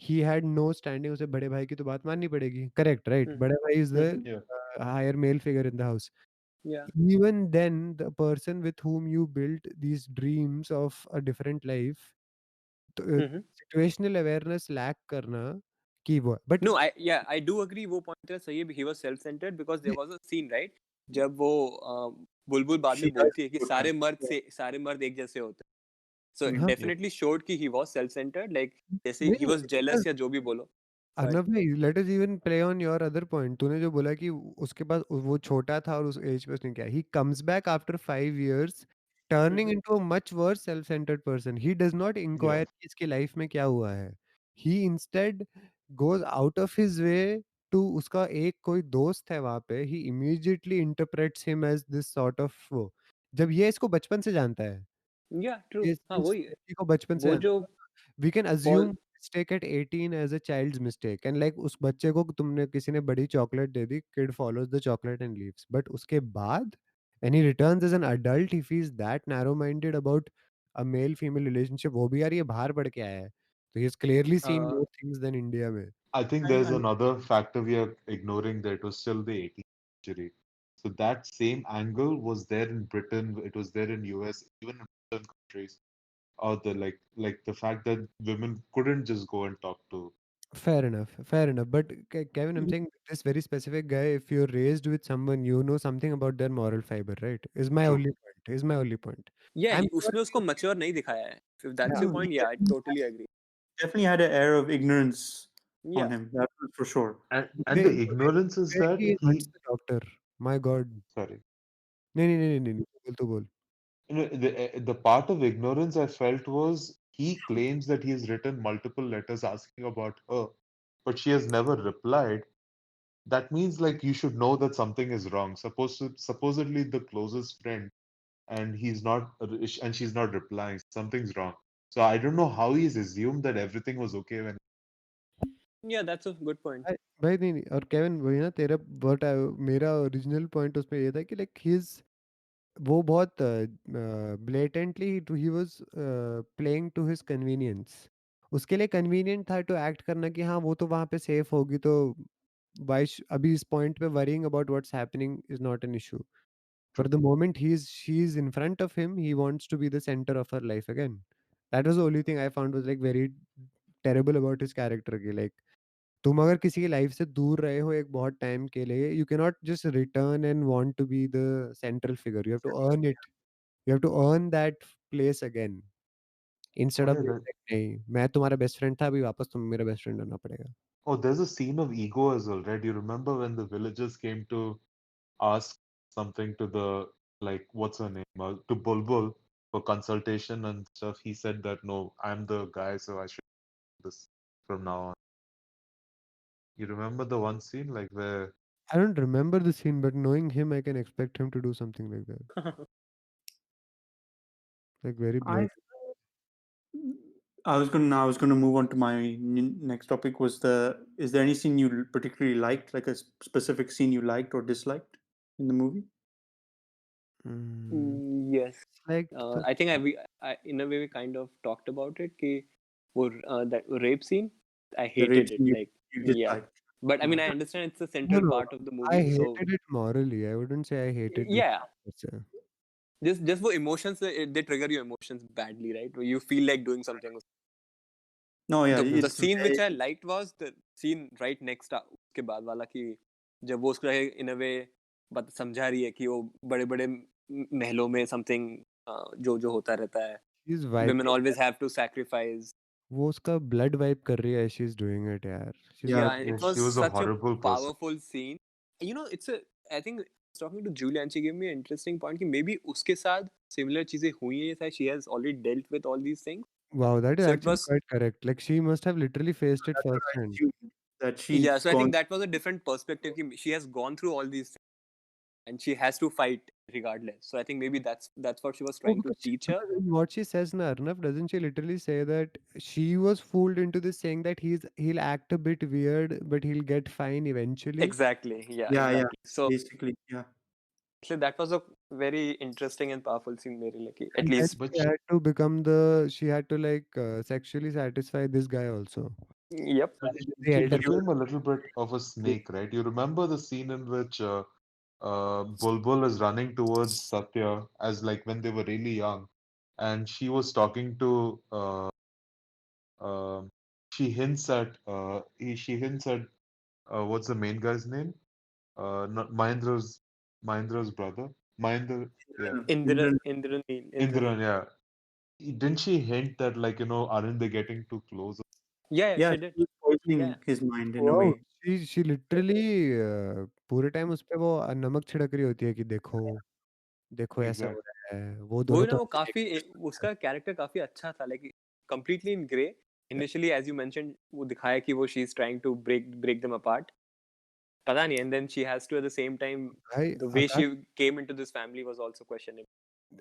he had no standing, उसे बड़े भाई की तो बात माननी पड़ेगी, correct, right? बड़े भाई is the Yeah. higher male figure in the house. Yeah. Even then, the person with whom you built these dreams of a different life, तो, situational awareness lack करना की वो, but No, I do agree, वो point तेरा सही है, he was self centered because there was a scene, right, जब वो बुलबुल बाद she में does बोलती है कि put सारे मर्द एक जैसे होते हैं, so it हाँ, definitely showed कि he was self centered, like जैसे he नहीं, was jealous या जो भी बोलो, but अर्नब भाई, let us even play on your other point. तूने जो बोला कि उसके पास वो छोटा था और उस एज पे उसने किया, he comes back after 5 years turning into a much worse self centred person. He does not Yeah. Enquire कि इसकी लाइफ में क्या हुआ है, he instead goes out of his way to, उसका एक कोई दोस्त है वहां पे, he immediately interprets him as this sort of वो, जब ये इसको बचपन से जानता है, yeah, true, ये हाँ इस वही लड़की को बचपन से वो जानता जो है, we can Paul, assume mistake at 18 as a child's mistake and like उस बच्चे को तुमने किसी ने बड़ी chocolate they the, kid follows the chocolate and leaves, but उसके बाद and he returns as an adult, if he is that narrow minded about a male female relationship, वो भी यार ये बाहर पढ़ के आया है, तो he has clearly seen more things than India में। I think there's another factor we are ignoring there. It was still the 18th century. So that same angle was there in Britain, it was there in US, even in Western countries. Or like the fact that women couldn't just go and talk to. Fair enough. But Kevin, I'm saying this very specific guy, if you're raised with someone, you know something about their moral fiber, right? Is my True. only point. Is my only point. yeah, I'm sure उसमें उसको mature नहीं दिखाया है, if that's yeah. your point, yeah, I totally agree, definitely had an air of ignorance on yeah. him. That was for sure. And the ignorance is Where that he he hunts the doctor. My God. sorry. नहीं, बोल तो बोल। You know, the part of ignorance I felt was he claims that he has written multiple letters asking about her, but she has never replied. That means like you should know that something is wrong. Supposedly the closest friend, and and she's not replying. Something's wrong. So I don't know how he's assumed that everything was okay when. Yeah, that's a good point. भाई नहीं और Kevin वही ना तेरा but मेरा original point उसमें ये था कि लाइक हिज वो बहुत ब्लेटेंटली ही was playing to his convenience, उसके लिए कन्वीनियंट था टू एक्ट करना कि हाँ वो तो वहाँ पे सेफ होगी, तो अभी इस पॉइंट पे worrying about what's happening is not an issue, True. but the moment she's in front of him, he wants to be the center of her life again. That was the only thing I found was like very terrible about his character की, like तुम अगर किसी की life से दूर रहे हो एक बहुत टाइम के लिए, you cannot just return and want to be the central figure. You have to earn it. You have to earn that place again Oh instead of yeah, being like नहीं मैं तुम्हारा बेस्ट फ्रेंड था, अभी वापस तुम्हें मेरा best friend होना पड़ेगा। oh, there's a scene of ego as well, right? You remember when the villagers came to ask something to the like what's her name to Bulbul for consultation and stuff. He said that no, I'm the guy, so I should do this from now on. You remember the one scene like where I don't remember the scene, but knowing him, I can expect him to do something like that, like very I blatant. I was gonna move on to my next topic. Is there any scene you particularly liked, like a specific scene you liked or disliked in the movie? Yes, Like I think I in a way we kind of talked about it कि वो that rape scene, I The rape hated it, scene like you yeah, disliked. but I mean I Yeah. understand it's a no, central no, part of the I movie, so hated it morally. I wouldn't say I hated the yeah, per se. just वो emotions they trigger your emotions badly, right? Where you feel like doing something. No, yeah, The it's scene very, which I liked was the scene right next उसके बाद वाला कि जब वो उसको in a way समझा रही है कि वो बड़े बड़े महलों में something जो जो होता रहता है. She's Women wiping. always have to sacrifice. वो उसका blood wipe कर रही है. She's doing it यार. She's Yeah. Yeah, like, and Yeah, it she was was a such a horrible person. powerful scene. You know, I think I was talking to Julia and she gave me an interesting point कि maybe उसके साथ similar चीजें हुई हैं, शायद she has already dealt with all these things. wow, that is So it actually was, quite correct. Like she must have literally faced it That's what I firsthand. assumed, that yeah, she's so I think gone. that was a different perspective कि she has gone through all these things and she has to fight regardless. So I think maybe that's what she was Oh, trying to teach her. because in what she says, na, Arnav, doesn't she literally say that she was fooled into this saying that he'll act a bit weird, but he'll get fine eventually? Exactly. Yeah, Yeah, exactly. So basically, yeah. that was a very interesting and powerful scene मेरे लिए कि at And then least But she had to like sexually satisfy this guy also. yep. But The she elder became a little bit of a snake, right? You remember the scene in which Bulbul is running towards Satya as like when they were really young, and she was talking to um she hints at what's the main guy's name? Not Mahendra's brother. Mahindra, yeah, Indran. Indran, yeah. Didn't she hint that like aren't they getting too close? Yeah, Yeah, she did. she's poisoning Yeah. his mind in a wow, way. she literally पूरे time उस पे वो नमक छिड़क रही होती है कि देखो देखो ऐसा हो Exactly. रहा है वो वो दोनों ना तो वो अच्छे काफी हैं। उसका कैरेक्टर काफी अच्छा था like completely in grey initially as you mentioned वो दिखाया कि वो she is trying to break them apart पता नहीं and then she has to at the same time भाई the way she came into this family was also questionable.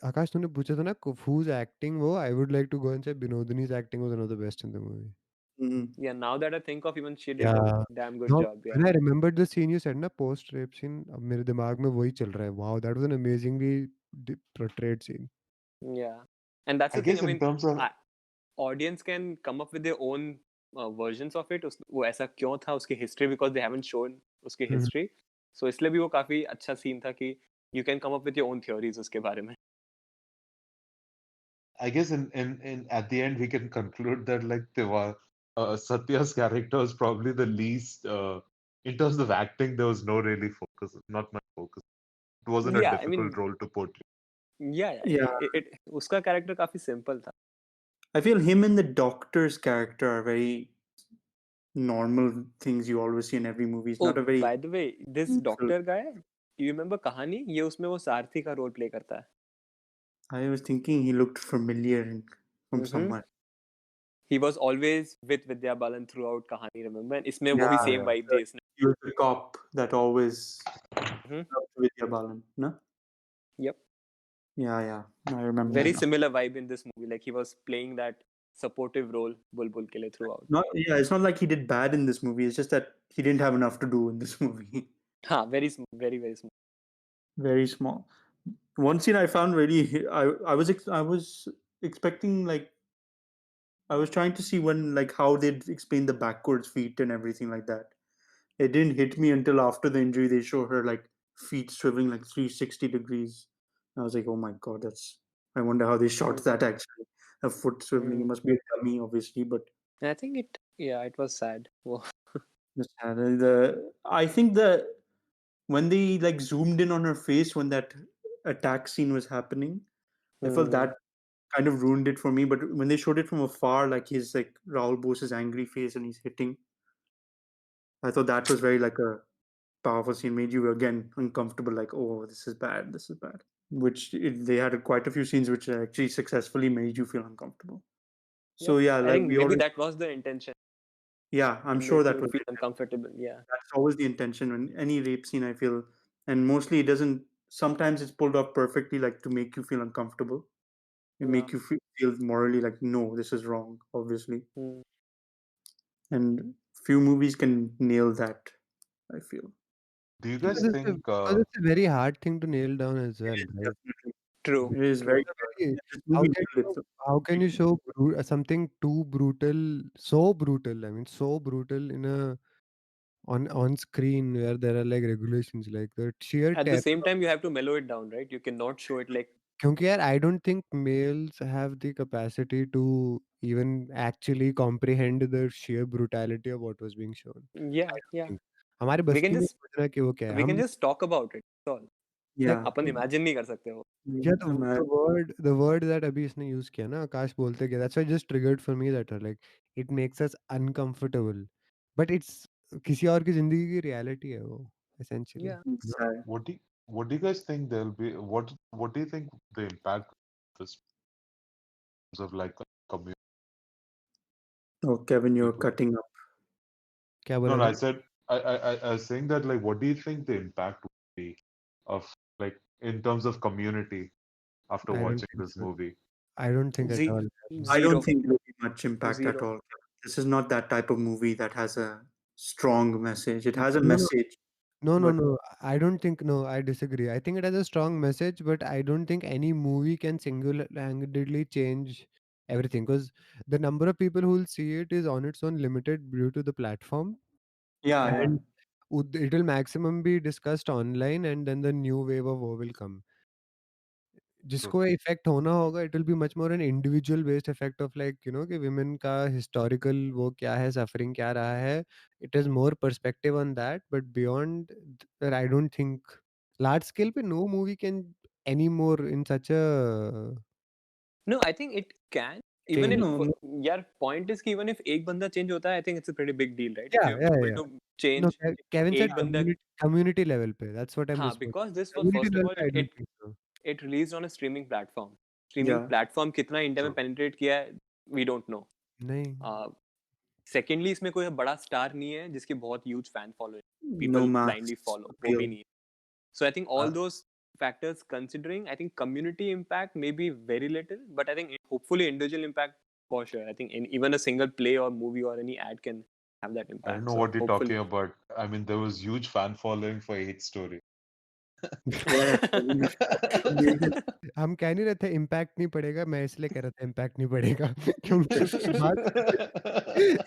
आकाश तूने पूछा था ना who's acting वो I would like to go and say Binodini's acting was one of the best in the movie. Mhm. Yeah, now that I think of even she did Yeah. a damn good No, job. when Yeah. I remembered the scene you said ना post rape scene अब मेरे दिमाग में वही चल रहा है. Wow, that was an amazingly portrayed scene. Yeah, and that's I the thing. guess I in mean, terms of audience can come up with their own versions of it. वो ऐसा क्यों था उसकी history because they haven't shown उसकी Mhm. history. So इसलिए भी वो काफी अच्छा scene था कि you can come up with your own theories उसके बारे में. I guess in at the end we can conclude that like Satya's character was probably the least in terms of acting there was no really focus, not much focus. It wasn't a Yeah, I difficult mean, role to portray. yeah, Yeah, उसका character काफी simple था. I feel him and the doctor's character are very normal things you always see in every movie. It's Oh, not a very by the way, this beautiful. doctor guy, you remember कहानी? ये उसमें वो सारथी का role play करता है. I was thinking he looked familiar from Mhm. somewhere. He was always with Vidya Balan throughout कहानी, remember? And इसमें Yeah, वही same Yeah. vibe दी इसने. he was the cop that always Mhm. loved Vidya Balan. No? Yep. Yeah, I remember. Very now. similar vibe in this movie. Like he was playing that supportive role Bulbul के लिए throughout. It's not like he did bad in this movie. It's just that he didn't have enough to do in this movie. हाँ, very smooth, very very smooth. Very small. One scene I found really, I was expecting like I was trying to see when like how they'd explain the backwards feet and everything like that. It didn't hit me until after the injury. They show her like feet swiveling like 360 degrees. I was like, oh my god, that's. I wonder how they shot that actually. A foot swiveling. It must be a dummy, obviously, but And I think it was sad. वो just had I think when they like zoomed in on her face when that attack scene was happening, I felt that kind of ruined it for me. But when they showed it from afar, like his like Raul Bose's angry face and he's hitting, I thought that was very like a powerful scene. Made you again uncomfortable, like, oh, this is bad, this is bad. They had quite a few scenes which actually successfully made you feel uncomfortable. So yeah, I like think we maybe already, that was the intention yeah, I'm in sure making that you was feel uncomfortable. Yeah. that's always the intention when any rape scene I feel, and mostly it doesn't. Sometimes it's pulled off perfectly, like to make you feel uncomfortable. It Yeah. make you feel morally like no, this is wrong, obviously. Hmm. And few movies can nail that. I feel. Do you Because guys think because it's a very hard thing to nail down as well, right? Definitely, True. it is True. very It's a hard. very, And this how movie can nailed it. you how can you show something too brutal, so brutal? I mean, so brutal in a on screen where there are like regulations like the sheer At the terror. same time, you have to mellow it down, right? You cannot show it like क्योंकि यार I don't think males have the capacity to even actually comprehend the sheer brutality of what was being shown. yeah, I don't yeah. think. हमारे We बस can की नहीं just सोचना कि वो क्या है. we can हम just talk about it. That's all. Yeah. Upon imagine नहीं कर सकते वो. Yeah, मैं- the word that अभी इसने use किया ना आकाश बोलते गया, that's why it just triggered for me that like it makes us uncomfortable, but it's किसी और की जिंदगी की reality है वो essentially. Yeah. it's sad. What do you guys think there'll be? What do you think the impact of this of like community? Oh, Kevin, you're People. cutting up. क्या No, बोला no, I था? said I was saying that like what do you think the impact would be of like in terms of community after I don't watching think this so. movie? I don't think at all. I don't Zero. think there'll be much impact at Zero. all. This is not that type of movie that has a strong message. It has a No, no, message, no, but no. I don't think. No, I disagree. I think it has a strong message, but I don't think any movie can single-handedly change everything because the number of people who will see it is on its own limited due to the platform, yeah, and it will maximum be discussed online, and then the new wave of war will come. जिसको effect होना होगा it will be much more an individual based effect of like कि women का historical वो क्या है suffering क्या रहा है it is more perspective on that but beyond I don't think large scale पे no movie can any more in such a No, I think it can. Even change if no, यार point is कि even if एक बंदा change होता है, I think it's a pretty big deal, right? yeah If you're yeah able yeah to no change Kevin said एक बंदा, community level पे that's what I'm हाँ, responding because this was community first of level all पे I it don't think so it released on a streaming platform. Streaming yeah, platform कितना India में True. penetrate किया है, we don't know. नहीं Secondly, इसमें कोई बड़ा स्टार नहीं है जिसकी बहुत huge fan following, no people mass blindly follow, वो appeal. भी नहीं है. So I think all Uh, those factors considering, I think community impact may be very little, but I think hopefully individual impact for sure. I think even a single play or movie or any ad can have that I don't impact. know So what you're hopefully. talking about. I mean, there was huge fan following for Hate Story. Yeah, Kevin, हम कह नहीं रहे थे impact नहीं पड़ेगा मैं इसलिए कह रहा था इम्पैक्ट नहीं पड़ेगा क्योंकि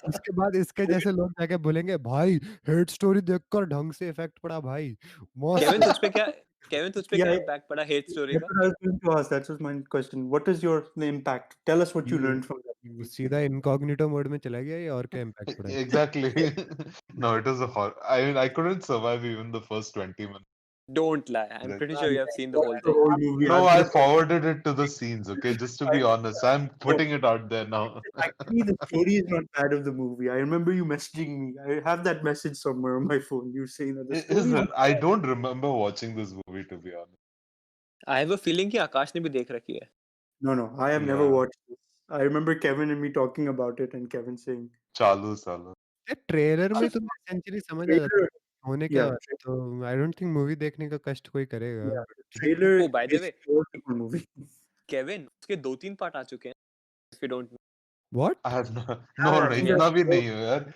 उसके बाद इसके जैसे लोग जाके बोलेंगे भाई हेट स्टोरी देखकर ढंग से इफेक्ट पड़ा भाई Kevin, मस्त तुझ पे क्या Kevin, तुझ पे क्या yeah, impact पड़ा hate story that's का? what I was going to ask. That was my question. What is your the impact? Tell us what you ये learned from that movie. सीधा इनकॉग्निटो मोड में चला गया ये और क्या इम्पैक्ट पड़ा है Exactly. No, it was a horror. I mean, I couldn't survive even the first 20 minutes. Don't lie. I'm Like, pretty sure you have seen the Watch whole the thing. whole movie. no, I forwarded it to the scenes, okay? Just to be I- honest. I'm putting it out there now. Actually, the story is not bad of the movie. I remember you messaging me. I have that message somewhere on my phone. You saying that the It story is isn't. I don't remember watching this movie, to be honest. I have a feeling कि आकाश ने भी देख रखी है. no. I have never Yeah. watched this. I remember Kevin and me talking about it, and Kevin saying, Chalu Salu. Trailer में तो essentially समझ आ जाता है "Trailer, होने क्या yeah, वाला है तो आई डोंट थिंक मूवी देखने का कष्ट कोई करेगा yeah, trailer Oh, by the is way, pure the movie." Kevin, उसके 2-3 पार्ट आ चुके हैं. If you don't know. What I have no, Yeah, no, I no, think Yeah. इतना भी there नहीं है यार.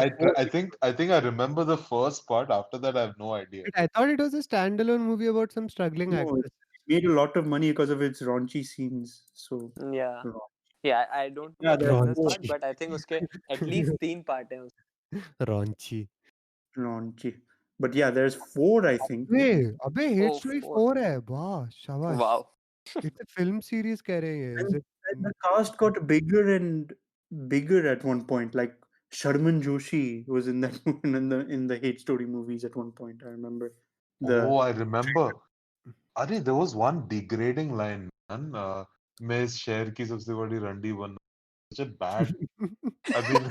are four. I think I remember the first part. After that, I have no idea. I thought it was a standalone movie about some struggling No, actress. it made a lot of money because of its raunchy scenes. So Yeah. raun- Yeah, I don't know yeah, the there are business four part, but I think उसके at least 3 part हैं. Raunchy raunchy. But yeah, there's four, I think. अबे hate Oh, story 4. 4 है वाह शाबाश Wow. It's a film series कह रहे हैं And, is and the cast got bigger and bigger at one point. Like Sharman Joshi was in that in the Hate Story movies at one point. I remember the Oh, I remember. अरे there was one degrading line, man. मैं इस शहर की सबसे बड़ी रंडी बन. Such a bad. I mean,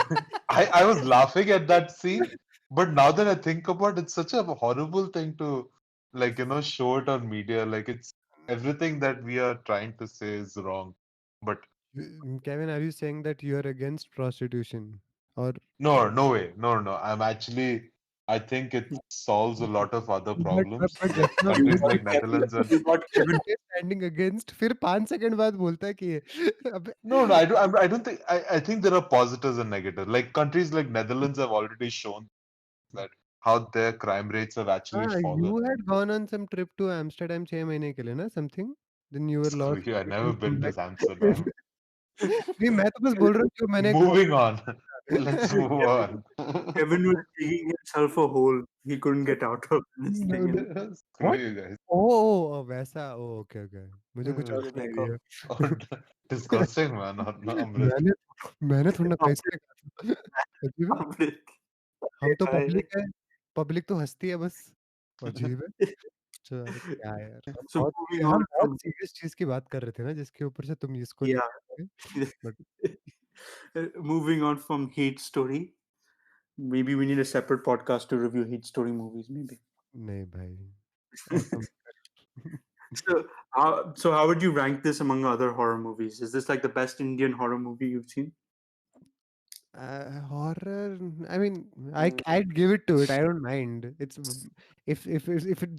I was laughing at that scene, but now that I think about it, it's such a horrible thing to like show it on media. Like it's everything that we are trying to say is wrong. But Kevin, are you saying that you are against prostitution or no way, no. I'm actually. I think it solves a lot of other problems but that let's not you countries got like Kevin, Netherlands and you got Kevin. standing against फिर 5 second बाद बोलता है कि अबे no, I don't think. I think there are positives and negatives. Like countries like Netherlands have already shown that how their crime rates have actually हाँ fallen. you had gone on some trip to Amsterdam 6 महीने के लिए ना something then you were Screw lost you, I and never you been came to back Amsterdam. नहीं मैं तो बस बोल रहा हूँ जो मैंने Moving on. Let's move on. Kevin was digging himself a hole he couldn't get out of this thing. And Screw What? you guys. वैसा ओके ओके मुझे कुछ और ये सुनाई देखो. दिया Oh, disgusting, man. Amrit. मैंने मैंने थोड़ा ना पैसे कहा था अजीब है हम तो I- पब्लिक है पब्लिक तो हंसती है बस अजीब है अच्छा, अरे क्या यार! So moving हम on बहुत from सीरियस चीज़ की बात कर रहे थे ना जिसके ऊपर से तुम इसको yeah, लेके गए। But moving on from Hate Story. Maybe we need a separate podcast to review Hate Story movies. Maybe. नहीं भाई, ऐसा मत कर। So how would you rank this among other horror movies? Is this like the best Indian horror movie you've seen? Horror, I mean, Mm, I'd give it to it. I don't mind. If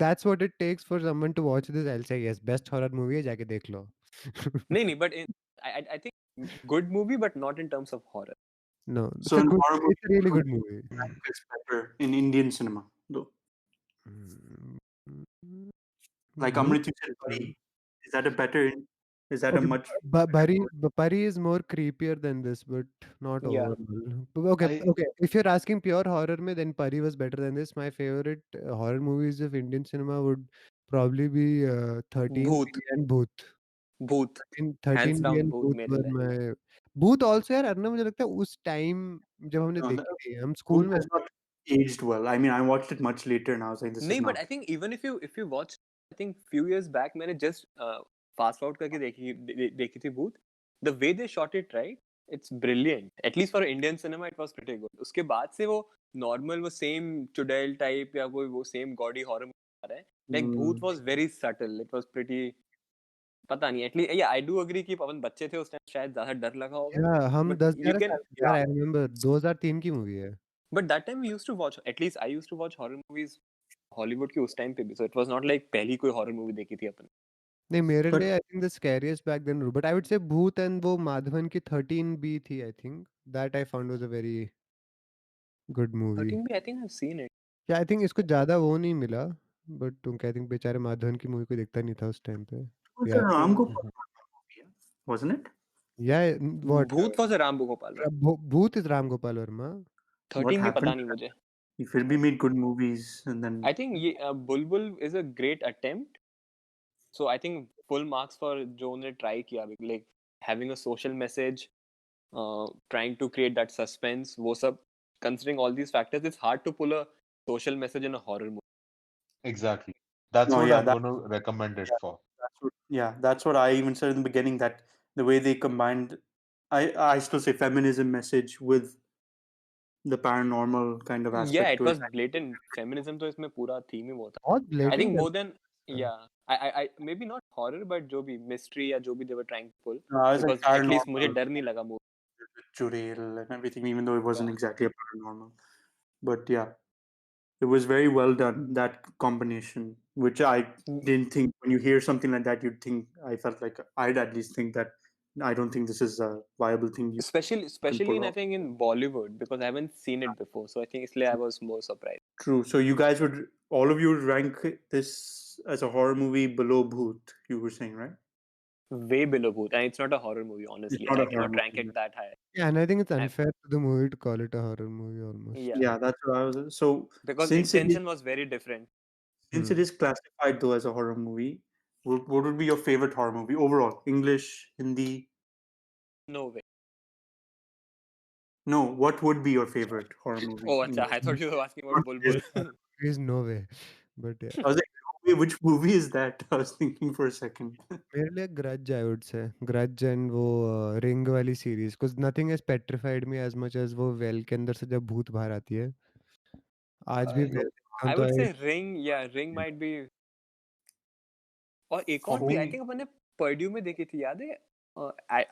that's what it takes for someone to watch this, I'll say yes. Best horror movie है, जाके देख लो. नहीं, but I think good movie, but not in terms of horror. No, it's So a in good. horror It's a really movies, good movie. is better in Indian cinema, though. Mm, Like Bhoot. Amrit, you said Pari. Is that a better? Is that a Okay, much? Pari is more creepier than this, but not Yeah. overall. Okay, I okay. If you're asking pure horror, mein, then Pari was better than this. My favorite horror movies of Indian cinema would probably be 13B Bhoot. and Bhoot. Bhoot. Hands 13B down and Bhoot Bhoot मेरे were लिए. my Bhoot also यार अर्नब मुझे लगता है उस time जब हमने No, देखी थी हम Bhoot स्कूल में has not aged well. I mean, I watched it much later, and I was like, this is नहीं, but not. I think even if you watch, I think few years back मैंने just fast forward करके देखी थी Bhoot. The way they shot it, right? It's brilliant. At least for Indian cinema, it was pretty good. उसके बाद से वो normal वो same चुड़ैल type या कोई वो same gaudy horror movie आ रहा है. Like Bhoot was very subtle. It was pretty. पता नहीं. At least yeah, I do agree कि अपन बच्चे थे उस टाइम शायद ज्यादा डर लगा होगा. या हम But you 10-11 can. साल के यार I remember 2003 की मूवी है. But that time we used to watch. At least I used to watch horror movies. Hollywood की उस टाइम पे भी so it was not like पहली कोई हॉरर मूवी देखी थी अपन. नहीं मेरे But लिए I think the scariest back then but I would say Bhoot and वो माधवन की 13B थी I think that I found was a very good movie. 13 भी I think I have seen it. या आई थिंक इसको ज्यादा वो नहीं मिला बट तुम आई थिंक बेचारे माधवन की मूवी को देखता नहीं था उस टाइम पे. it was या a Ram Gopal movie, wasn't it? या व्हाट भूत वाज राम गोपाल राइट. भूत इज राम गोपाल वर्मा. What 13 भी पता happened? नहीं मुझे. He film made good movies, and then I think ये Bulbbul is a great attempt. So I think full marks for जो उन्होंने ट्राई किया like having a social message, trying to create that suspense, वो सब considering all these factors it's hard to pull a social message in a horror movie. exactly. That's no, what yeah, I'm going to recommend it for. that's what I even said in the beginning, that the way they combined, I still say feminism message with the paranormal kind of Yeah, aspect it to was it. blatant feminism, तो इसमें पूरा theme ही वो था. बहुत I blatant think more than I maybe not horror but जो भी mystery या जो भी they were trying to pull, I was like because at least मुझे paranormal, डर नहीं लगा movie. Jurel and everything, even though it wasn't Yeah. exactly a paranormal. But yeah, it was very well done, that combination, which I didn't think. When you hear something like that, you'd think, I felt like I'd at least think that I don't think this is a viable thing you Especially pull in I off. think in Bollywood, because I haven't seen it before, so I think इसलिए I was more surprised. True. So you guys would, all of you would rank this as a horror movie below Bhoot, you were saying, right? Way below Bhoot, and it's not a horror movie, honestly. not I a horror cannot rank movie, it that high. Yeah, and I think it's I- unfair to the movie to call it a horror movie almost. Yeah, Yeah, that's what I was. So because since it is, intention was very different. since it is classified though as a horror movie, what would be your favorite horror movie overall? English, Hindi? No way. No, what would be your favorite horror movie? Oh, acha, I thought you were asking about Bulbul. There's no way. But yeah. I was like, "Okay, which movie is that?" I was thinking for a second. मेरे लिए Grudge I would say Grudge and वो ring वाली series कुछ nothing has petrified me as much as वो well के अंदर से जब भूत बाहर आती है आज भी I वेल I तो would say Ring. Yeah, Ring might be. और एक और For भी आई me, थिंक अपन ने पर्ड्यू में देखी थी, याद है?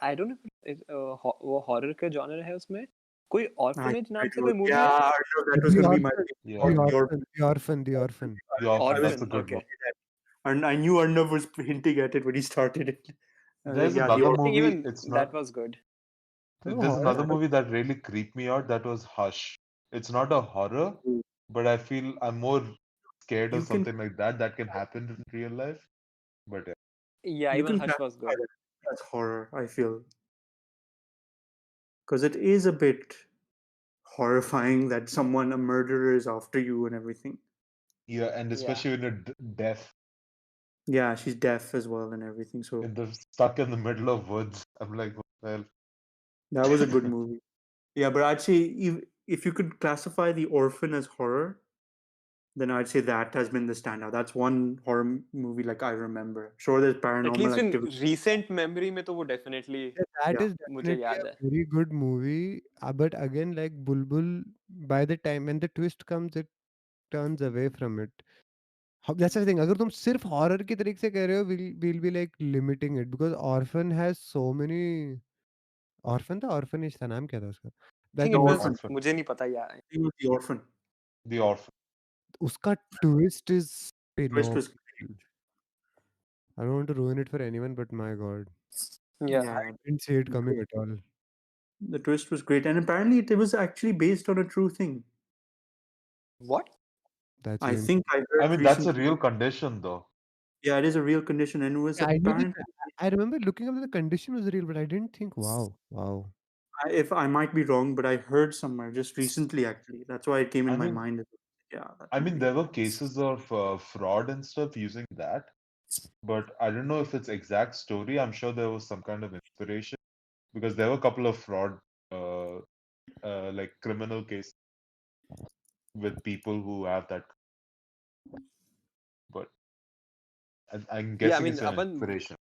आई डोंट नो वो हॉरर का जॉनर है उसमें, कोई ऑर्फनेज नाम से कोई मूवी है. Yeah, I know that was going to be my yeah, the orphan the orphan, Orphan, that's a good okay. one. And I knew Arnav was hinting at it when he started it. I was There's like, yeah, the another Orphan. I think movie. even It's that not. was good. There's another movie that really creeped me out. That was Hush. It's not a horror, but I feel I'm more scared You of can- something like that can happen in real life. But yeah, Yeah, You even can Hush was classify good. that as horror, I feel, because it is a bit horrifying that a murderer is after you and everything. yeah, and especially when you're deaf Yeah, she's deaf as well and everything. So and they're stuck in the middle of woods. I'm like, well, that was a good movie. Yeah, but I'd say if you could classify The Orphan as horror, then I'd say that has been the standout. That's one horror movie like I remember. Sure, there's At Paranormal least in Activity. recent memory में तो वो definitely Yeah, that Yeah, is मुझे definitely याद a है. very good movie. But again, like Bulbul, by the time when the twist comes, it turns away from it. That's the thing. अगर तुम सिर्फ horror की तरीके से कह रहे हो, we'll be like limiting it because Orphan has so many. Orphan था, Orphanage था, नाम क्या था उसका? I think That The it was Orphan. Orphan. मुझे नहीं पता यार. He was the orphan. The Orphan. उसका twist is Twist was phenomenal. I don't want to ruin it for anyone, but my God, Yeah. yeah. didn't see it coming at all. The twist was great, and apparently it was actually based on a true thing. What? That's I even. think I I heard mean, that's a recently. real condition, though. Yeah, it is a real condition, and it was I knew apparently. I remember looking up that the condition was real, but I didn't think, wow. If I might be wrong, but I heard somewhere just recently. Actually, that's why it came in I my mean, mind. Yeah, that I mean, movie. there were cases of fraud and stuff using that, but I don't know if it's exact story. I'm sure there was some kind of inspiration because there were a couple of fraud, uh, like criminal cases with people who have that. But I'm Yeah, I guessing mean it's an upon inspiration.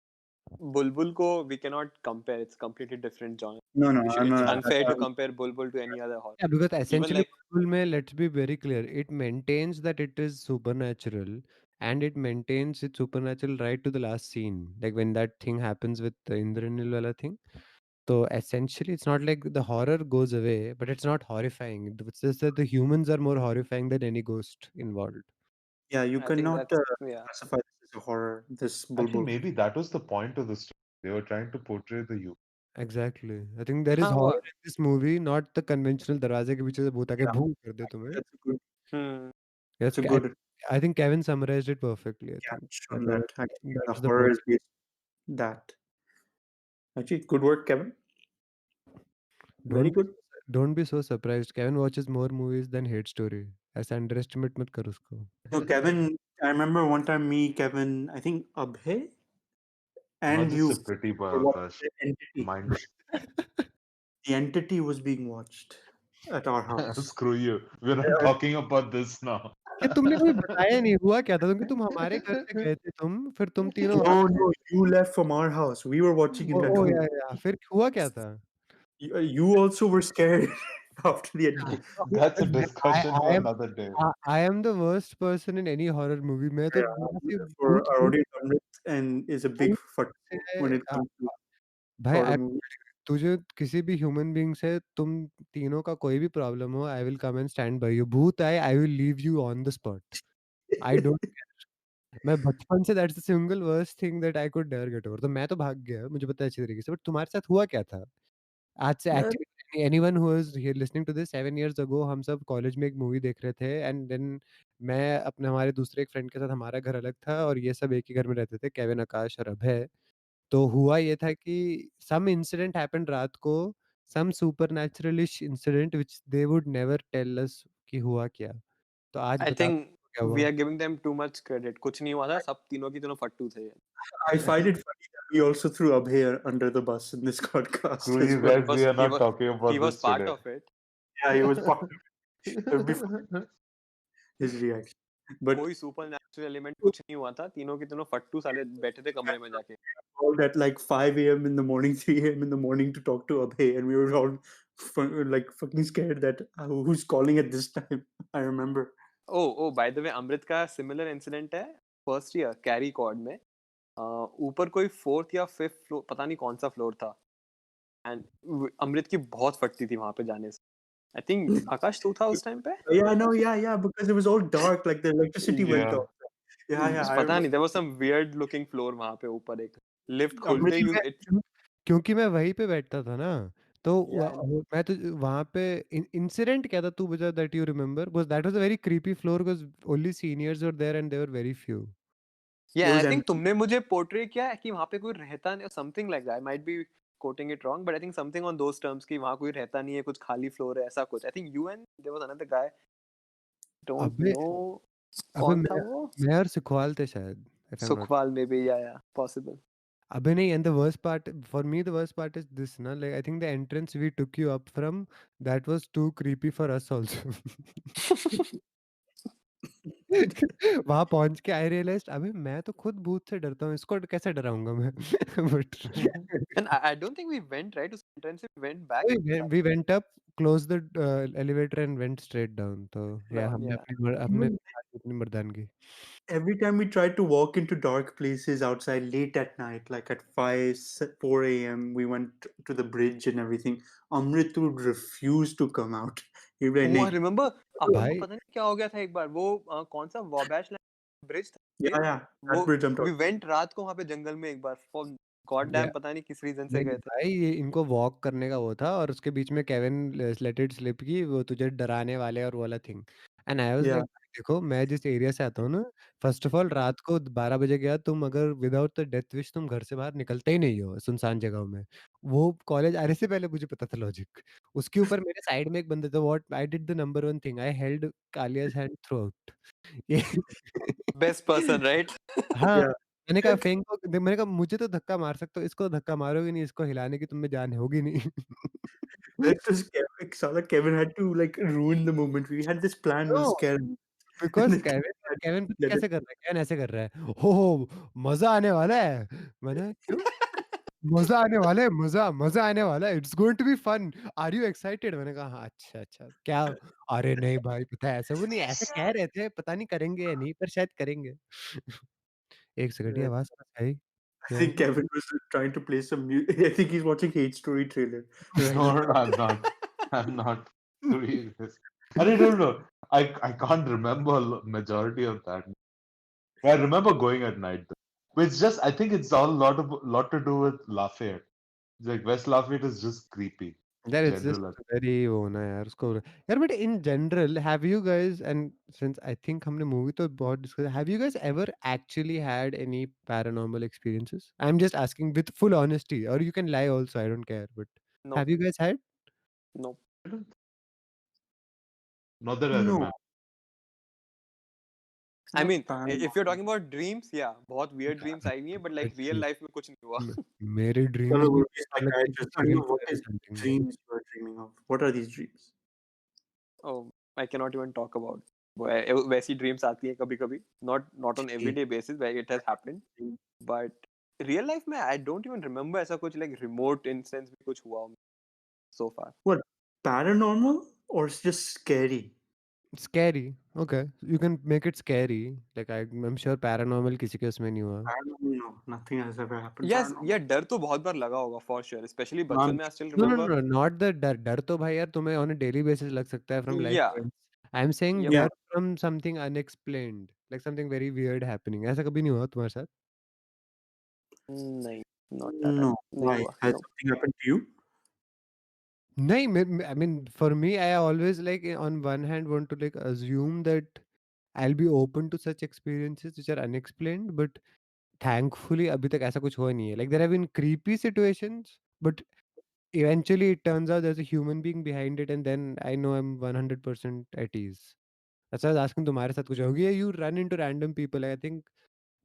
Bulbul को we cannot compare. It's completely different genre. No, no, It's I'm not. unfair to compare Bulbul to any other horror. Yeah, because Even essentially, like Bulbul mein, let's be very clear, it maintains that it is supernatural and it maintains its supernatural right to the last scene. Like when that thing happens with the Indranil wala thing. So essentially, it's not like the horror goes away, but it's not horrifying. It's just that the humans are more horrifying than any ghost involved. Yeah, you I think cannot that's yeah. classify this as a horror. This I think Bulbul. maybe that was the point of the story. They were trying to portray the youth. Exactly. I think there is हाँ वो horror in this movie, not the conventional दरवाजे के पीछे से भूत आके Yeah, भूं कर दे तुम्हें. that's a good. hmm. Yes, That's a good I think Kevin summarized it perfectly. I think catch on that. Actually, the that's the horror point. is based that. Actually, good work, Kevin. Very Don't be, good. don't be so surprised. Kevin watches more movies than Hate Story. ऐसा underestimate मत कर उसको. No, Kevin. I remember one time me, Kevin, I think Abhay Not and just you a pretty boy, were watching Akash. the entity. Mindless. The entity was being watched at our house. Screw you. We're not talking about this now. क्या तुमने कभी बताया नहीं हुआ क्या था क्योंकि तुम हमारे घर से गए थे फिर तुम तीनों वहाँ No, no, you left from our house. We were watching in that O room. या फिर हुआ क्या था? You also were scared after the entity. That's a I discussion for I am another day. I am the worst person in any horror movie. मैं तो जरा सी For भूत our audience, Amrit and is a big भूत fattu when से it comes to भाई horror movies. तुझे किसी भी ह्यूमन बीइंग से तुम तीनों का कोई भी प्रॉब्लम हो I will come and stand by you भूत आए I will leave you on the spot I don't मैं बचपन से that's the single worst thing that I could never get over तो मैं तो भाग गया मुझे पता है अच्छी तरीके से बट तुम्हारे साथ हुआ क्या था आज से Uh, actually anyone who is here listening to this 7 years ago हम सब कॉलेज में एक मूवी देख रहे थे एंड देन मैं अपने हमारे दूसरे एक फ्रेंड के साथ हमारा घर अलग था और ये सब एक ही घर में रहते थे केविन आकाश और अभय तो हुआ ये था कि सम इंसिडेंट हैपेंड रात को some supernaturalish incident which they would never tell us कि हुआ क्या तो आज I बता think क्या we हुआ are giving them too much credit. कुछ नहीं हुआ था सब तीनों की तीनों फट्टू थे. I find it funny that we also threw Abhay under the bus in this podcast Screw as you well. guys, we are not talking He about was this part today. of it. Yeah, he was part of it. His reaction. But कोई super natural element कुछ नहीं हुआ था तीनों की तीनों फट्टू साले बैठे थे कमरे में जाके. called at like 5 a.m. in the morning, 3 a.m. in the morning to talk to Abhay, and we were all like fucking scared that who's calling at this time. I remember. Oh by the way Amrit का similar incident है first year कैरी कॉर्ड में ऊपर कोई fourth या fifth floor पता नहीं कौन सा फ्लोर था एंड अमृत की बहुत फटती थी वहां पे जाने से. आई थिंक आकाश तू था उस टाइम पे. Yeah, no, yeah, because it was all dark, like the electricity went Yeah. off. Yeah, I पता नहीं there was some weird looking floor वहां पे ऊपर एक लिफ्ट खुलते Amrit, ही क्योंकि मैं वहीं पे बैठता था ना तो Yeah. मैं तो वहां पे इंसिडेंट क्या था तू बता that you remember because that was a very creepy floor because only seniors were there and there were very few Yeah, It was I think empty. तुमने मुझे पोर्ट्रे किया है कि वहां पे कोई रहता नहीं something like that. I might be quoting it wrong but I think something on those terms कि वहां कोई रहता नहीं है कुछ खाली फ्लोर है ऐसा कुछ. I think you and there was another guy don't अबे know अबे कौन था वो. मैं और सुखवाल थे शायद if I'm not सुखवाल में भी yeah possible. अबे नहीं and the worst part for me the worst part is this na like I think the entrance we took you up from that was too creepy for us also वहाँ पहुँच के आई रियलाइज़्ड अबे मैं तो खुद भूत से डरता हूँ, इसको कैसे डराऊँगा मैं? But And I don't think we went right to entrance. We went back. we went up, closed the elevator and went straight down. तो या हमने Yeah. हमने Even दिखाई अपनी मर्दानगी। every time we tried to walk into dark places outside late at night, like at 4 a.m., we went to the bridge and everything. Amrit would refuse to come out. He'd be like, Oh, I "Nahi." remember. अपन को भाई पता नहीं क्या हो गया था एक बार वो कौन सा वॉबैश ब्रिज था ये Yeah, वो that bridge I'm we talking. went रात को वहाँ पे जंगल में एक बार फॉर गॉड या डैम पता नहीं किस रीजन से नहीं, नहीं गए थे भाई ये इनको वॉक करने का वो था और उसके बीच में केविन लेट इट स्लिप की वो तुझे डराने वाले और वो वाला thing and I was Yeah, like देखो मैं जिस एरिया से आता हूँ ना फर्स्ट ऑफ ऑल रात को 12 बजे के बाद तुम अगर विदाउट द डेथ विश तुम घर से बाहर निकलते ही नहीं हो सुनसान जगहों में वो कॉलेज आने से पहले मुझे पता था लॉजिक उसके ऊपर मेरे साइड में एक बंदे थे what I did the number one thing I held Kalia's hand throughout ये बेस्ट पर्सन राइट हाँ, yeah. मैंने कहा फेंको मैंने कहा मुझे तो धक्का मार सकते हो, इसको धक्का मारोगे नहीं, इसको हिलाने की तुम में जान होगी नहीं। That was Kevin. Sala Kevin had to like ruin the moment. We had this plan, we'll no, scare him, and because then Kevin had to Kevin पता है let it. कैसे कर रहा है? केविन ऐसे कर रहा है, हो, मज़ा आने वाला है। मैंने कहा क्यों? मज़ा आने वाला है, मज़ा आने वाला है, it's going to be fun, are you excited? मैंने कहा हाँ, अच्छा, अच्छा, क्या? अरे नहीं भाई, पता है ऐसा वो नहीं ऐसे कह रहे थे, पता नहीं करेंगे या नहीं, पर शायद करेंगे। 1 सेकंड ये Yeah. आवाज़ कहाँ से आई? I क्या think हुआ? Kevin was trying to play some music. I think he's watching Hate Story trailer right No, now. I'm not. I'm not doing this. I don't know. I can't remember majority of that. I remember going at night though. But it's just I think it's all lot to do with Lafayette. Like West Lafayette is just creepy यार in it's just general. Very वो ना यार उसको यार but in general have you guys and since I think हमने movie तो बहुत discuss have you guys ever actually had any paranormal experiences I am just asking with full honesty और you can lie also I don't care but no have you guys had no I don't- Not that I No, remember. I not mean if you're paranormal. talking about dreams yeah बहुत weird dreams आई हुई हैं but like let's real see life में कुछ नहीं हुआ मेरे dreams Chalo, भी we'll be मतलब कि psychiatrists. I serial know what killer is hunting dreams you are dreaming of. What are these dreams? oh I cannot even talk about वैसी dreams आती हैं कभी कभी not on everyday basis where it has happened but real life में I don't even remember ऐसा कुछ like remote instance भी कुछ हुआ हो so far What, paranormal or it's just scary? Scary okay you can make it scary like I am sure paranormal किसी के उसमें नहीं हुआ Paranormal, no, nothing has ever happened yes paranormal. yeah डर तो बहुत बार लगा होगा for sure especially बचपन Um, में I still no, no, remember no, not the डर डर तो भाई यार तुम्हें ऑन अ डेली बेसिस लग सकता है from life yeah events. I am saying yep yeah, डर from something unexplained, like something very weird happening ऐसा कभी नहीं हुआ तुम्हारे साथ? नहीं not that no. नहीं Why? हुआ Has no something happened to you? नहीं I mean for me I always like on one hand want to like assume that I will be open to such experiences which are unexplained but thankfully अभी तक ऐसा कुछ हुआ नहीं है। Like there have been creepy situations but eventually it turns out there's a human being behind it and then I know I'm 100% at ease. That's why I was asking तुम्हारे साथ कुछ होगी? You run into random people. I think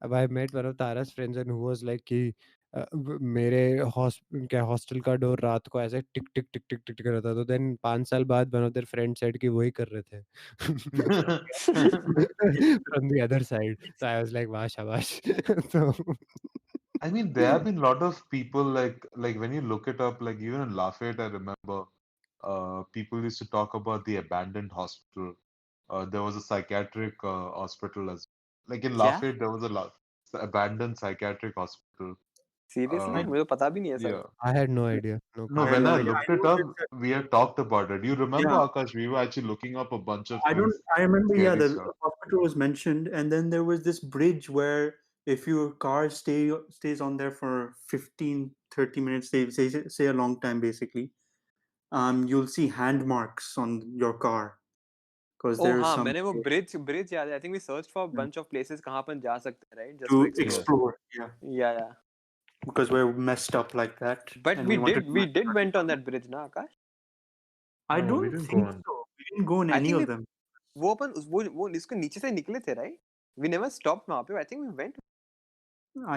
I met one of Tara's friends and who was like कि मेरे क्या hostel का door रात को ऐसे टिक टिक टिक टिक टिक कर रहा था तो देन 5 साल बाद one of their friends said कि वही कर रहे थे from the other side. So I was like वाह शाबाश so I mean, there have been a lot of people like when you look it up, like even in Lafayette, I remember people used to talk about the abandoned hospital. There was a psychiatric hospital as like in क्या Lafayette, there was a abandoned psychiatric hospital. seriously I, Um, मुझे तो पता भी नहीं है yeah. Sir I had no idea. No No, clue. I when know, I yeah, I looked it know up, there's a, we had talked about it. You remember, yeah, Akash? We were actually looking up a bunch of I don't, these I remember, yeah, scary the stuff. hospital was mentioned, and then there was this bridge where if your car stays on there for 15, 30 minutes, say a long time basically, you'll see hand marks on your car because oh there's हाँ some मैंने वो bridge याद है I think we searched for a bunch of places कहाँ अपन जा सकते हैं right just to to explore Yes. explore, yeah, yeah because we're messed up like that, but and we we wanted did to we like, did went on that bridge ना आकाश I No, we don't didn't go think on. so. We didn't go on I any think of we them. वो अपन वो इसको नीचे से निकले थे right we never stopped वहाँ पे I think we went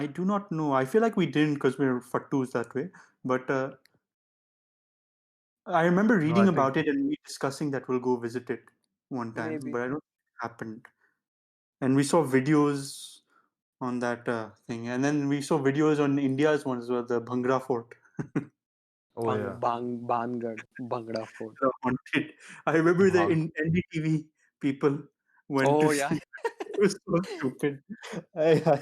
I do not know. I feel like we didn't because we're fattus that way. But I remember No, I reading think about it and we discussing that we'll go visit it one time, maybe but I don't think it happened. And we saw videos on that thing, and then we saw videos on India's one as well, the Bhangra Fort. Oh yeah. Bhangad, Bhangra Fort. The haunted. I remember the Bhang- NDTV people went to Oh see. yeah. It was so stupid. I,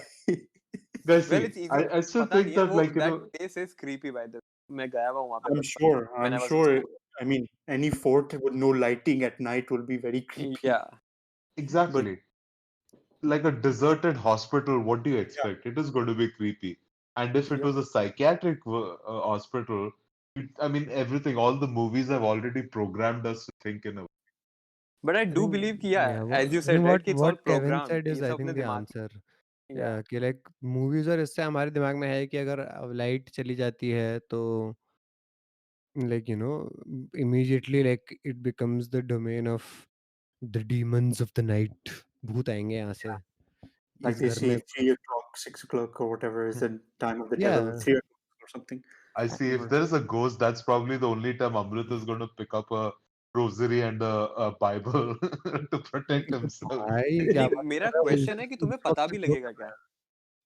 Guys, Well, see, it's easy. I still पता नहीं think है that वो like that place is creepy by the way. मैं गया हुआ हूँ वहाँ पे I'm बचपन में sure. when I'm I was in sure. school. I mean, any fort with no lighting at night will be very creepy. Yeah. But exactly like a deserted hospital, what do you yeah, expect? It is going to be creepy. And if it yep. was a psychiatric hospital, I mean, everything, all the movies have already programmed us to think in a way. But I I do think, believe कि yeah, yeah, as you I said, think right, what कि it's all what Kevin programmed. said ये is I सब अपने think the दिमाग answer. yeah. कि like movies और इससे हमारे दिमाग में है कि अगर लाइट चली जाती है तो like immediately like it becomes the domain of the demons of the night. भूत आएंगे यहाँ से Like इस they घर say, में 3 o'clock, 6 o'clock, or whatever is the time of the devil. yeah 3 o'clock or something. I see if Or- there is a ghost, that's probably the only time Amrit is going to pick up a rosary and a Bible to protect himself. भाई क्या नहीं बात मेरा कर रहा है question है कि तुम्हें पता भी लगेगा क्या?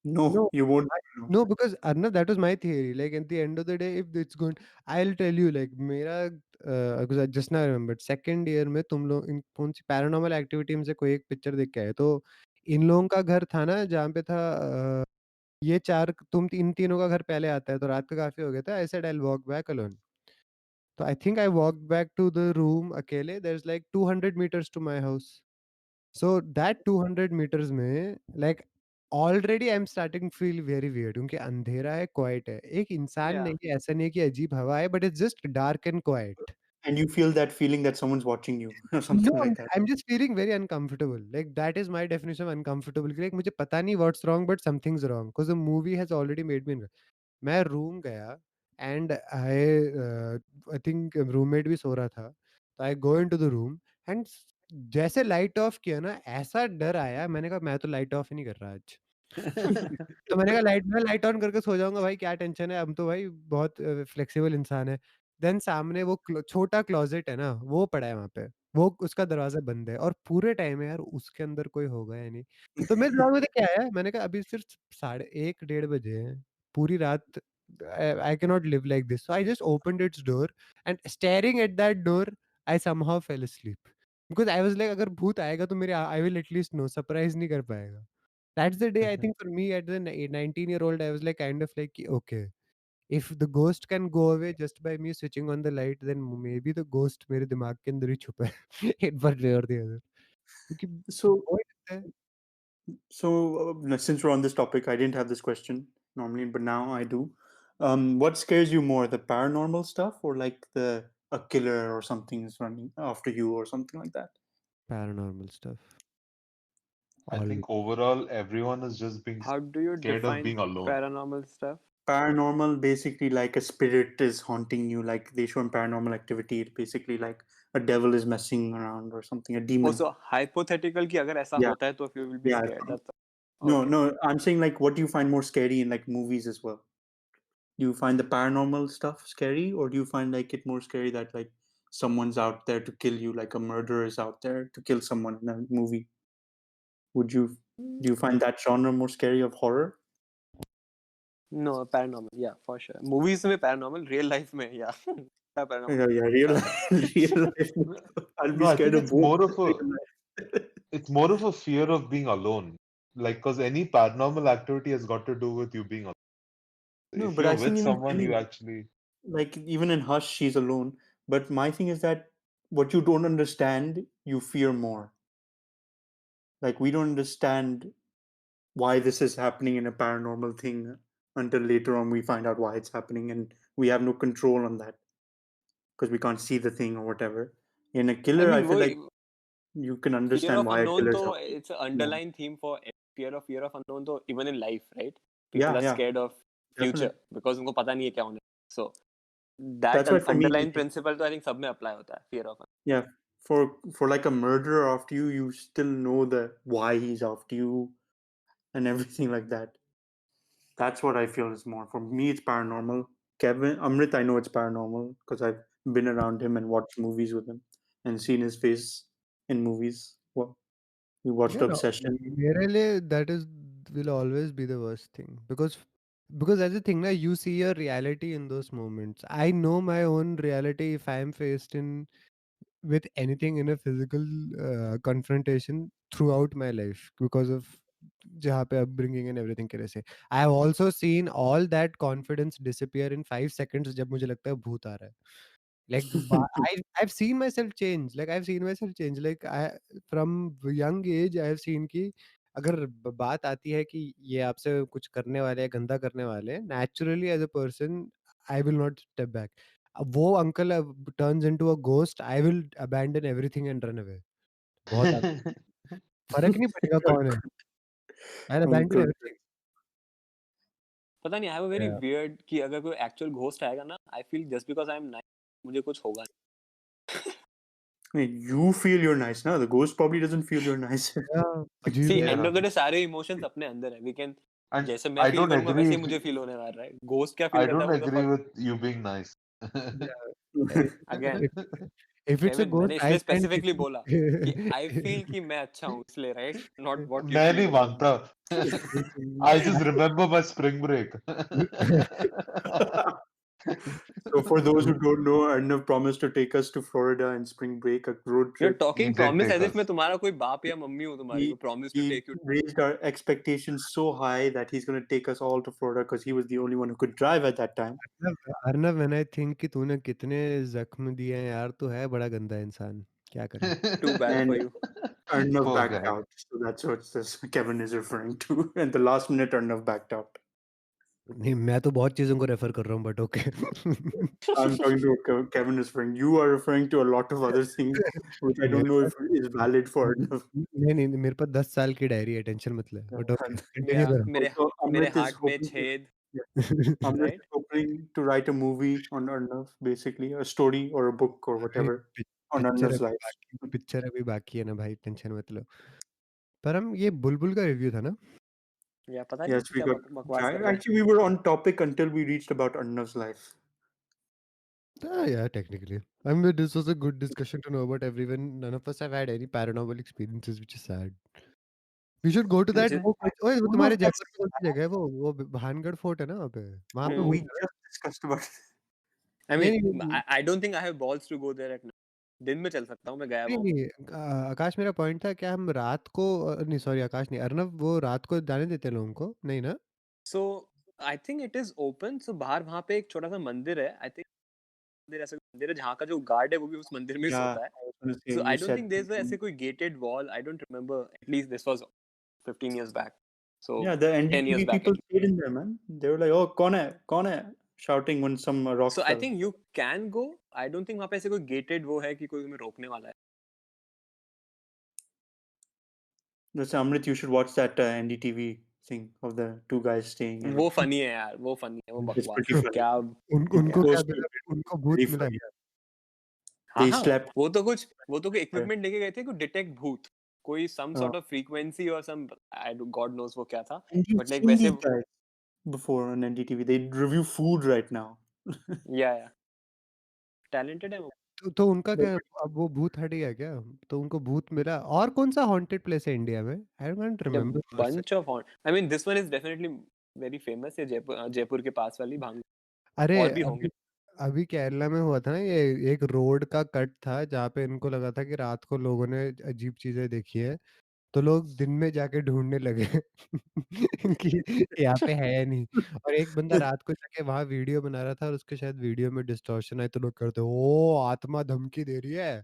No, No, you won't know. no, because Arnav, that was my theory. Like at the end of the day, if it's going, I'll tell you. Like मेरा, because I just now remembered. Second year में तुम लोग इन कौन सी paranormal activity में से कोई एक picture देख के आए तो इन लोगों का घर था ना जहाँ पे था ये चार इन तीनों का घर पहले आता है तो रात का काफी हो गया था. I said I'll walk back alone. So I think I walked back to the room अकेले. There's like 200 meters to my house. So that 200 meters में like already I'm starting to feel very weird क्योंकि अंधेरा है quiet है एक इंसान Yeah. नहीं है ऐसा नहीं है कि अजीब हवा है but it's just dark and quiet. And you feel that feeling that someone's watching you or No, something like that. I'm just feeling very uncomfortable. Like that is my definition of uncomfortable. Like मुझे पता नहीं what's wrong but something's wrong because the movie has already made me. मैं room गया and I think roommate भी सो रहा था तो I go into the room and जैसे लाइट ऑफ किया ना ऐसा डर आया मैंने कहा मैं तो लाइट ऑफ ही नहीं कर रहा आज. तो मैंने कहा मैं लाइट ऑन करके सो जाऊंगा भाई क्या टेंशन है हम तो भाई बहुत फ्लेक्सिबल इंसान है. देन सामने वो छोटा क्लोजेट है ना वो पड़ा है वहां पे वो उसका दरवाजा बंद है और पूरे टाइम है यार उसके अंदर कोई होगा या नहीं. तो मेरे दिमाग में तो क्या है मैंने कहा अभी सिर्फ 1:30 बजे हैं पूरी रात I cannot live like this. So I just opened its door and staring at that door, I somehow fell asleep. Because I was like, अगर भूत आएगा तो मेरे I will at least know, surprise नहीं कर पाएगा. That's the day I think for me at the 19-year-old, I was like kind of like, okay, if the ghost can go away just by me switching on the light, then maybe the ghost मेरे दिमाग के अंदर ही छुपा है in one way or the other. क्योंकि So, हो ही सकता है. since we're on this topic, I didn't have this question normally, but now I do. What scares you more, the paranormal stuff or like a killer or something is running after you or something like that? Paranormal stuff. I All think overall, everyone is just being How do you scared of define being alone. paranormal stuff? Paranormal, basically like a spirit is haunting you, like they show in Paranormal Activity. It's basically like a devil is messing around or something, a demon. Also hypothetical कि अगर ऐसा Yeah. होता है तो if you will be Yeah. scared. That's No, okay. no, I'm saying like what do you find more scary in like movies as well? Do you find the paranormal stuff scary, or do you find like it more scary that like someone's out there to kill you, like a murderer is out there to kill someone in a movie? Do you find that genre more scary of horror? No, paranormal. Yeah, for sure. Movies में paranormal, real life में yeah. Paranormal. Yeah, real life, real life. I'll be No, I scared think of both. it's more of a fear of being alone. Like, because any paranormal activity has got to do with you being alone. No, If but you're I've seen with even someone, you Jenny, actually. like even in Hush, she's alone. But my thing is that what you don't understand, you fear more. Like we don't understand why this is happening in a paranormal thing until later on we find out why it's happening, and we have no control on that because we can't see the thing or whatever. In a I killer, I mean, feel वो like you can fear understand of why a unknown killer is तो out there. it's an underlying theme for fear of unknown तो even in life, right? Yeah, People are yeah, scared of future definitely. because उनको पता नहीं है क्या होने. So that That's why for me, underlying principle तो I think सब में apply होता है fear of unknown. yeah, for like a murderer after you, you still know the why he's after you and everything like that. That's what I feel is more. For me, it's paranormal. Kevin, Amrit, I know it's paranormal because I've been around him and watched movies with him and seen his face in movies. Well, We watched Yeah, no, Obsession. मेरे लिए that is will always be the worst thing because as a thing ना, you see your reality in those moments. I know my own reality if I am faced in with anything in a physical confrontation throughout my life because of जहाँ पे upbringing and everything की वजह से. I have also seen all that confidence disappear in 5 seconds जब मुझे लगता है भूत आ रहा है. Like I've seen myself change. Like I've seen myself change. Like I from young age I have seen कि अगर बात आती है कि ये आपसे कुछ करने वाले हैं, गंदा करने वाले हैं, naturally as a person I will not step back. अब वो अंकल अब turns into a ghost, I will abandon everything and run away. बहुत फर्क नहीं पड़ेगा कौन है. I'll abandon Good. everything. पता नहीं, I have a very Yeah. Weird कि अगर कोई एक्चुअल घोस्ट आएगा ना, I feel just because I am nice मुझे कुछ होगा नहीं. I mean, you feel you're nice now. The ghost probably doesn't feel you're nice. Yeah. अजीब सी है. And Yeah. Of the day सारे इमोशंस अपने अंदर है. वी कैन And जैसे मैं I फील don't करूंगा वैसे ही agree. मुझे फील होने वाला है. घोस्ट क्या फील I करता don't है मुझे agree फर्क. with you being nice. Yeah. Again If it's a Kevin, ghost, मैंने I इसलिए stand स्पेसिफिकली बोला कि आई फील guilty. कि मैं अच्छा हूँ इसलिए, राइट, नॉट व्हाट यू मैं फील नहीं अबाउट. मानता. I just remember my spring break. So for those who don't know, Arnav promised to take us to Florida in spring break, a road you are trip. Talking He did promise take as if मैं us. तुम्हारा कोई बाप या mummy हूँ तुम्हारी, He, को promise to he take you. raised our expectations so high that he's going to take us all to Florida because he was the only one who could drive at that time. Arnav when I think कि तूने कितने जख्म दिए हैं यार, तू है बड़ा गंदा इंसान, क्या करें. Too bad And for you. Arnav Poor backed guy. out. So that's what this Kevin is referring to. And the last minute, Arnav backed out. नहीं, मैं तो बहुत चीजों को रेफर कर रहा हूँ but okay. I'm talking to Kevin is referring. You are referring to a lot of other things, which I don't मेरे know pass if is valid for Arnav. नहीं, मेरे पास 10 साल की डायरी है, टेंशन मत ले. बट ओके, कंटिन्यू या करो. मेरे So मेरे Amrit is हार्ट में hoping to, छेद, yeah, Amrit right. is hoping to write a movie on Arnav, basically a story or a book or whatever on picture Arnav's अभी life. बाकी picture अभी बाकी है ना भाई, टेंशन मत लो. पर हम ये बुलबुल का रिव्यू था ना. या पता नहीं Yes, we क्या got. बकवास कर रहे हैं. Actually, we were on topic until we reached about Arnav's life. Yeah, technically. I mean, this was a good discussion to know about everyone. None of us have had any paranormal experiences, which is sad. We should go to Which that. is, वो ओए वो None तुम्हारे of that's Jaipur में कौन सी जगह है वो Bhangarh fort है ना वहाँ पे. वहाँ पे Hmm. we भूत है. just discussed about it. I नहीं mean, नहीं I don't think I have balls to go there at night. दिन में चल सकता हूँ, मैं गया हुआ नहीं हूँ. नहीं, आकाश मेरा पॉइंट था क्या हम रात को नहीं सॉरी आकाश नहीं, अर्नव वो रात को जाने देते हैं लोगों को नहीं ना. So I think it is open. So बाहर वहाँ पे एक छोटा सा मंदिर है. I think मंदिर ऐसा मंदिर है जहाँ का जो गार्ड है वो भी उस मंदिर में ही Yeah, सोता है. I was going to say, So I you don't said think there's ऐसे कोई gated wall. I don't remember. At least this was 15 years back. So yeah, the 10 years NDTV back people at least. stayed in there, man. They were like, "Oh, कौन है?" shouting when some rock So I fell. think you can go. I don't think वहाँ पे ऐसे कोई gated वो है कि कोई तुम्हें रोकने वाला है. That's Amrit. You should watch that NDTV thing of the two guys staying in वो it. funny है यार, वो funny है, वो It's बकवास pretty है. funny. क्या उनको क्या Those two मिला, are उनको very भूत मिला funny. क्या. हाँ They हाँ, slept. वो तो कोई इक्विपमेंट लेके गए थे को डिटेक्ट भूत, कोई सम Uh, सॉर्ट ऑफ फ्रीक्वेंसी और सम आई डू गॉड नोस वो क्या था, and you've but like seen वैसे these guys before on NDTV. They review food right now. या टैलेंटेड है वो. तो उनका But क्या, अब वो भूत हट गया क्या, तो उनको भूत मिला. और कौन सा हॉन्टेड प्लेस है इंडिया में, I don't the remember. Bunch of I mean this one is definitely very famous है, जयपुर के पास वाली भांग, अरे और भी होंगे. अभी केरला में हुआ था ना ये, एक रोड का कट था जहाँ पे इनको लगा था कि रात को लोगों ने अजीब चीजें देखी है, तो लोग दिन में जाके ढूंढने लगे कि यहाँ पे है या नहीं. और एक बंदा रात को जाके वहां वीडियो बना रहा था और उसके शायद वीडियो में डिस्टॉर्शन आए, तो लोग करते ओ आत्मा धमकी दे रही है,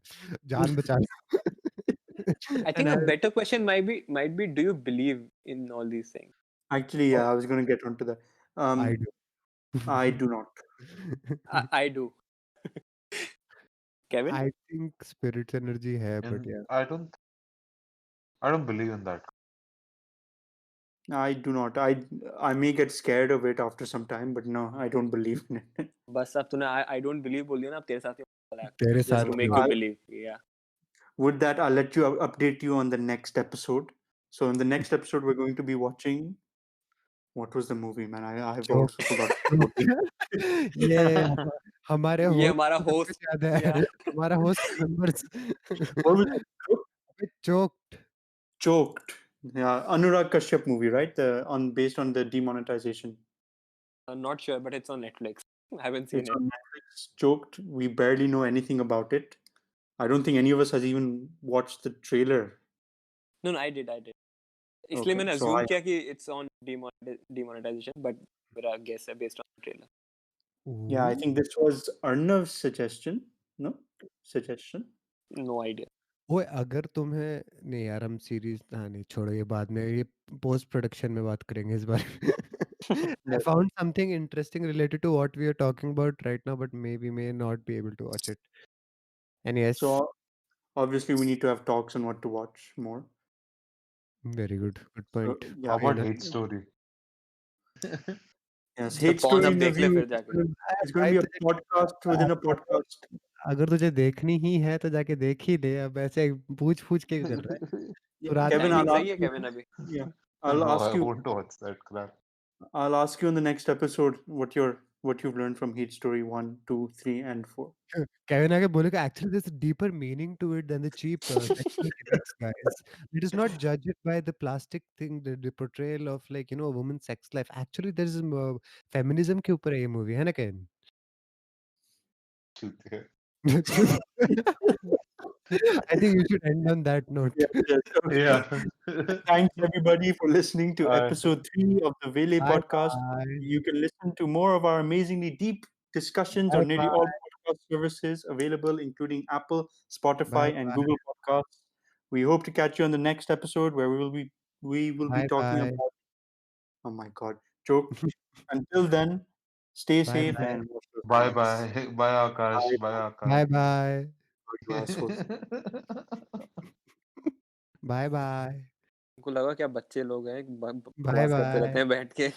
जान बचा लो. I And think a I- better question might be do you believe in all these things. actually, yeah, I was going to get onto that. I do. I do not. I do. Kevin, I think spirits energy है, but And yeah. I don't believe in that. I do not. I may get scared of it after some time, but no, I don't believe in it. बस अब तूने I don't believe बोल दिया ना, अब तेरे साथ ही होगा, तेरे जस्ट साथ टू ही मेक होगा. You I, believe. या with that, I'll let you update you on the next episode. So in the next episode, we're going to be watching. What was the movie, man? I've Joke. also forgotten. ये हमारे ये host हमारा को सब कुछ host. याद है. या हमारा host remembers. What was it? Choked. Choked. Yeah, Anurag Kashyap movie, right? Based on the demonetization. I'm not sure, but it's on Netflix. I haven't seen It's it. on Netflix. Choked. We barely know anything about it. I don't think any of us has even watched the trailer. No, I did. इसलिए Okay, मैंने so assume किया कि it's on demonetization, but मेरा guess है based on the trailer. yeah, I think this was Arnav's suggestion. No? Suggestion. No idea. ओए अगर तुम्हें नहीं यार हम सीरीज हाँ नहीं छोड़ो ये बाद में ये पोस्ट प्रोडक्शन में बात करेंगे इस बारे में I found something interesting related to what we are talking about right now but maybe may not be able to watch it and yes So obviously we need to have talks on what to watch more. very good So, point yeah, How about Fair Hate Story? yes, The Hate porn Story अब देख ले review. फिर जाके. It's going to be a podcast within a podcast. अगर तुझे देखनी ही है तो जाके देख ही ले अब ऐसे पूछ के क्यों कर रहा है Yeah, रात Kevin, Timing I'll सही है ask you. Kevin अभी. Yeah, I'll No, ask I you. won't watch that crap. I'll ask you in the next episode what you've learned from Hate Story 1, 2, 3, and 4. Kevin आगे बोलेगा actually there's a deeper meaning to it than the cheap sexual gimmicks guys it is not judge it by the plastic thing the portrayal of like you know a woman's sex life actually there is feminism के ऊपर है ये movie है ना Kevin Chutiya. I think you should end on that note Yes, yes, okay. Yeah. Thanks everybody for listening to Bye. episode 3 of the Vele bye podcast. bye You can listen to more of our amazingly deep discussions bye on nearly bye all podcast services available, including Apple, Spotify, bye and bye Google Podcasts. We hope to catch you on the next episode where we will be bye talking bye about. Oh my God, joke. Until then, stay bye safe bye and wash your Bye hands. bye. Bye Akash. Bye. Bye bye Akash. bye You assholes. bye bye उनको लगा क्या बच्चे लोग हैं bye बकवास करते रहते bye हैं बैठ के.